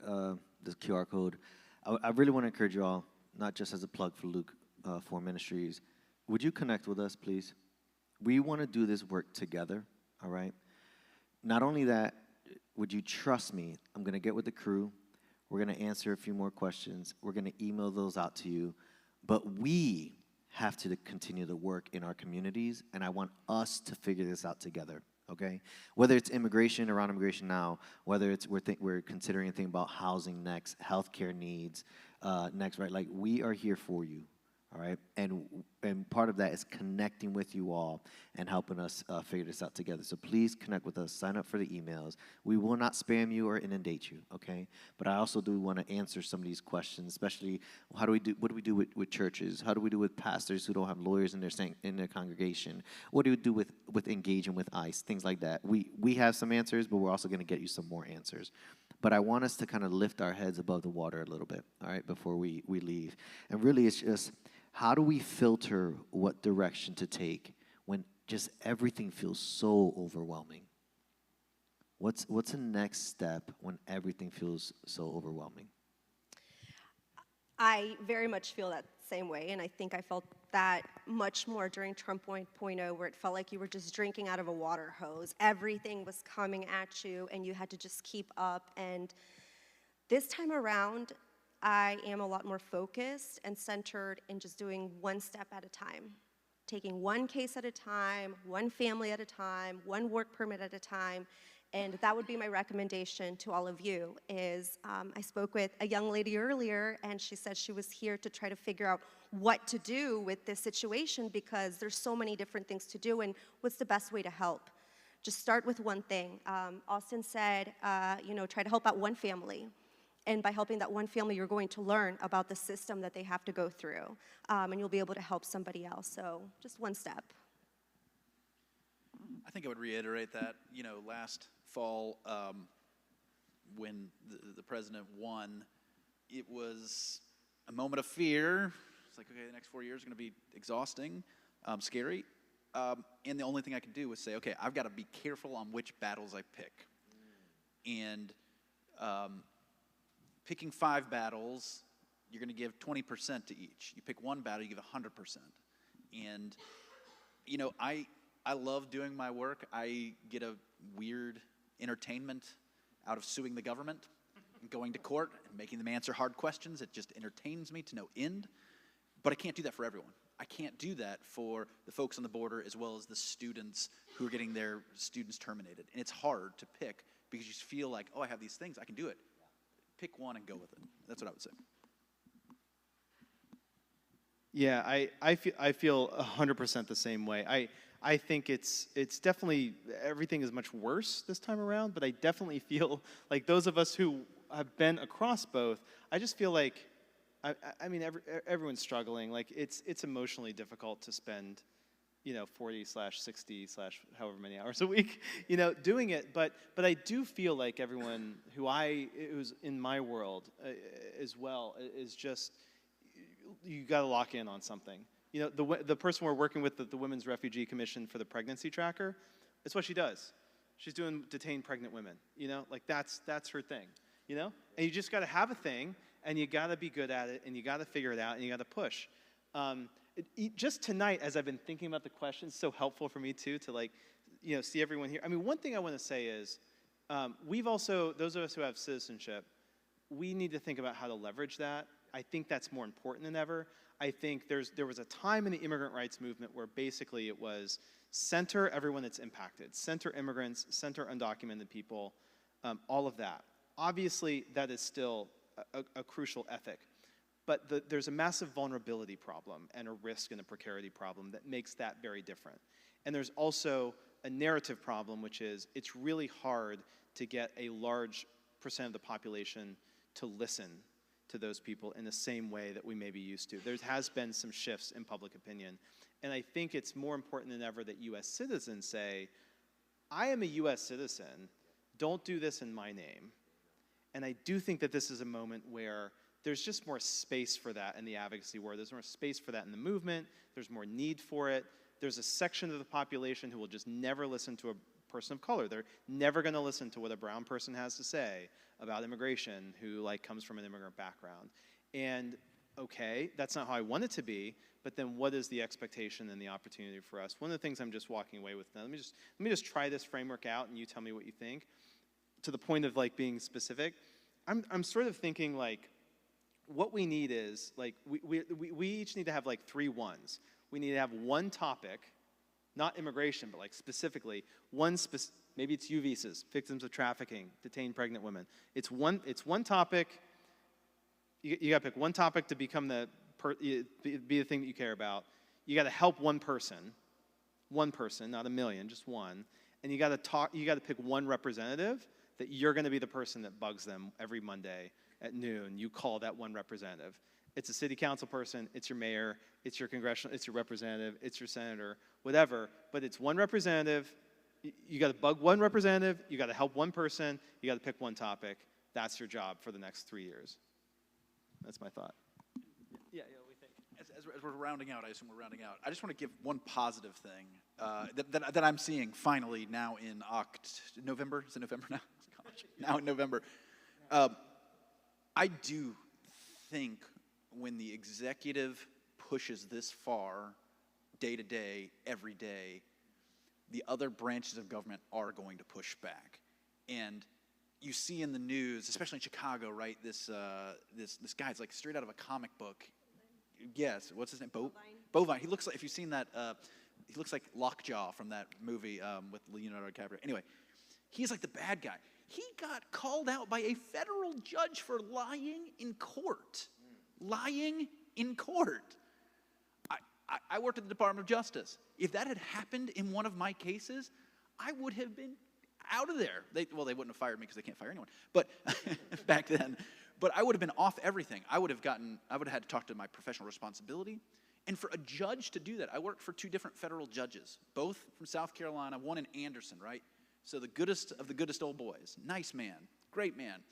QR code? I really want to encourage you all, not just as a plug for Luke for Ministries. Would you connect with us, please? We want to do this work together, all right? Not only that, would you trust me? I'm going to get with the crew. We're going to answer a few more questions. We're going to email those out to you. But we have to continue the work in our communities, and I want us to figure this out together. Okay, whether it's immigration, around immigration now, whether it's we're considering a thing about housing next, healthcare needs next, right? Like, we are here for you, all right? And part of that is connecting with you all and helping us figure this out together. So please connect with us. Sign up for the emails. We will not spam you or inundate you, okay? But I also do want to answer some of these questions, especially what do we do with churches? How do we do with pastors who don't have lawyers in their congregation? What do we do with engaging with ICE? Things like that. We have some answers, but we're also going to get you some more answers. But I want us to kind of lift our heads above the water a little bit, all right, before we leave. And really, it's just, how do we filter what direction to take when just everything feels so overwhelming? What's the next step when everything feels so overwhelming? I very much feel that same way, and I think I felt that much more during Trump 1.0, where it felt like you were just drinking out of a water hose. Everything was coming at you, and you had to just keep up. And this time around, I am a lot more focused and centered in just doing one step at a time, taking one case at a time, one family at a time, one work permit at a time. And that would be my recommendation to all of you is I spoke with a young lady earlier, and she said she was here to try to figure out what to do with this situation because there's so many different things to do, and what's the best way to help. Just start with one thing. Austin said, try to help out one family. And by helping that one family, you're going to learn about the system that they have to go through, and you'll be able to help somebody else. So just one step. I think I would reiterate that, last fall when the president won, it was a moment of fear. It's like, okay, the next 4 years are going to be exhausting, scary. And the only thing I could do was say, okay, I've got to be careful on which battles I pick. And picking 5 battles, you're going to give 20% to each. You pick one battle, you give 100%. And, I love doing my work. I get a weird entertainment out of suing the government and going to court and making them answer hard questions. It just entertains me to no end. But I can't do that for everyone. I can't do that for the folks on the border as well as the students who are getting their students terminated. And it's hard to pick because you just feel like, oh, I have these things, I can do it. Pick one and go with it. That's what I would say. Yeah, I feel 100% the same way. I think it's definitely, everything is much worse this time around, but I definitely feel like those of us who have been across both, I just feel like, everyone's struggling. Like it's emotionally difficult to spend, 40/60/ however many hours a week, doing it. But I do feel like everyone who's in my world as well is just, you got to lock in on something. The person we're working with, the Women's Refugee Commission for the Pregnancy Tracker, it's what she does. She's doing detained pregnant women, that's her thing, And you just got to have a thing, and you got to be good at it, and you got to figure it out, and you got to push. Just tonight, as I've been thinking about the questions, so helpful for me too, to see everyone here. One thing I want to say is, we've also, those of us who have citizenship, we need to think about how to leverage that. I think that's more important than ever. I think there was a time in the immigrant rights movement where basically it was center everyone that's impacted, center immigrants, center undocumented people, all of that. Obviously, that is still a crucial ethic. But there's a massive vulnerability problem and a risk and a precarity problem that makes that very different. And there's also a narrative problem, which is it's really hard to get a large percent of the population to listen to those people in the same way that we may be used to. There has been some shifts in public opinion. And I think it's more important than ever that U.S. citizens say, I am a U.S. citizen, don't do this in my name. And I do think that this is a moment where there's just more space for that in the advocacy world. There's more space for that in the movement. There's more need for it. There's a section of the population who will just never listen to a person of color. They're never going to listen to what a brown person has to say about immigration who comes from an immigrant background. And okay, that's not how I want it to be, but then what is the expectation and the opportunity for us? One of the things I'm just walking away with now, let me just try this framework out and you tell me what you think. To the point of being specific, I'm sort of thinking what we need is we each need to have 3 ones. We need to have one topic, not immigration, but specifically maybe it's U visas, victims of trafficking, detained pregnant women. It's one topic. You got to pick one topic to become the be the thing that you care about. You got to help one person, not a million, just one. And you got to pick one representative that you're going to be the person that bugs them every Monday at noon. You call that one representative. It's a city council person, it's your mayor, it's your it's your representative, it's your senator, whatever. But it's one representative. You got to bug one representative. You got to help one person. You got to pick one topic. That's your job for the next 3 years. That's my thought. Yeah, we think. As we're rounding out, I assume we're rounding out. I just want to give one positive thing that I'm seeing finally now in November. Is it November now? Gosh, now in November. I do think when the executive pushes this far, day to day, every day, the other branches of government are going to push back. And you see in the news, especially in Chicago, right, this guy, it's like straight out of a comic book. Yes, what's his name? Bovine. He looks like, if you've seen that, he looks like Lockjaw from that movie with Leonardo DiCaprio. Anyway, he's like the bad guy. He got called out by a federal judge for lying in court. Lying in court. I worked at the Department of Justice. If that had happened in one of my cases, I would have been out of there. They wouldn't have fired me because they can't fire anyone. But back then, but I would have been off everything. I would have had to talk to my professional responsibility. And for a judge to do that, I worked for 2 different federal judges, both from South Carolina, one in Anderson, right? So the goodest of the goodest old boys. Nice man, great man.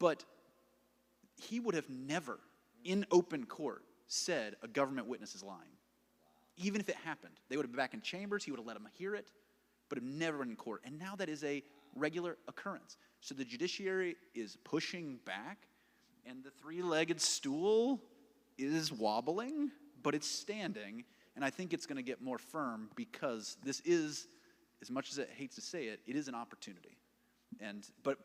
But he would have never, in open court, said a government witness is lying. Even if it happened. They would have been back in chambers, he would have let them hear it, but have never been in court. And now that is a regular occurrence. So the judiciary is pushing back, and the 3-legged stool is wobbling, but it's standing. And I think it's going to get more firm because this is, as much as it hates to say it, it is an opportunity. And but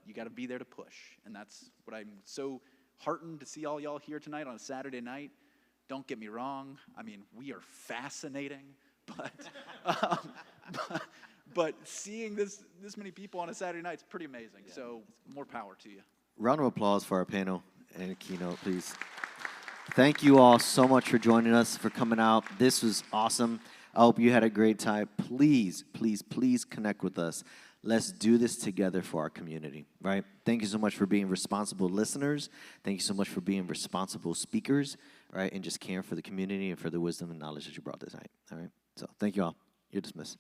you got to be there to push. And that's what I'm so heartened to see all y'all here tonight on a Saturday night. Don't get me wrong. I mean, we are fascinating, but seeing this many people on a Saturday night is pretty amazing. Yeah. So more power to you. Round of applause for our panel and Keynote, please. Thank you all so much for joining us, for coming out. This was awesome. I hope you had a great time. Please, please, please connect with us. Let's do this together for our community, right? Thank you so much for being responsible listeners. Thank you so much for being responsible speakers, right? And just caring for the community and for the wisdom and knowledge that you brought this night, all right? So thank you all. You're dismissed.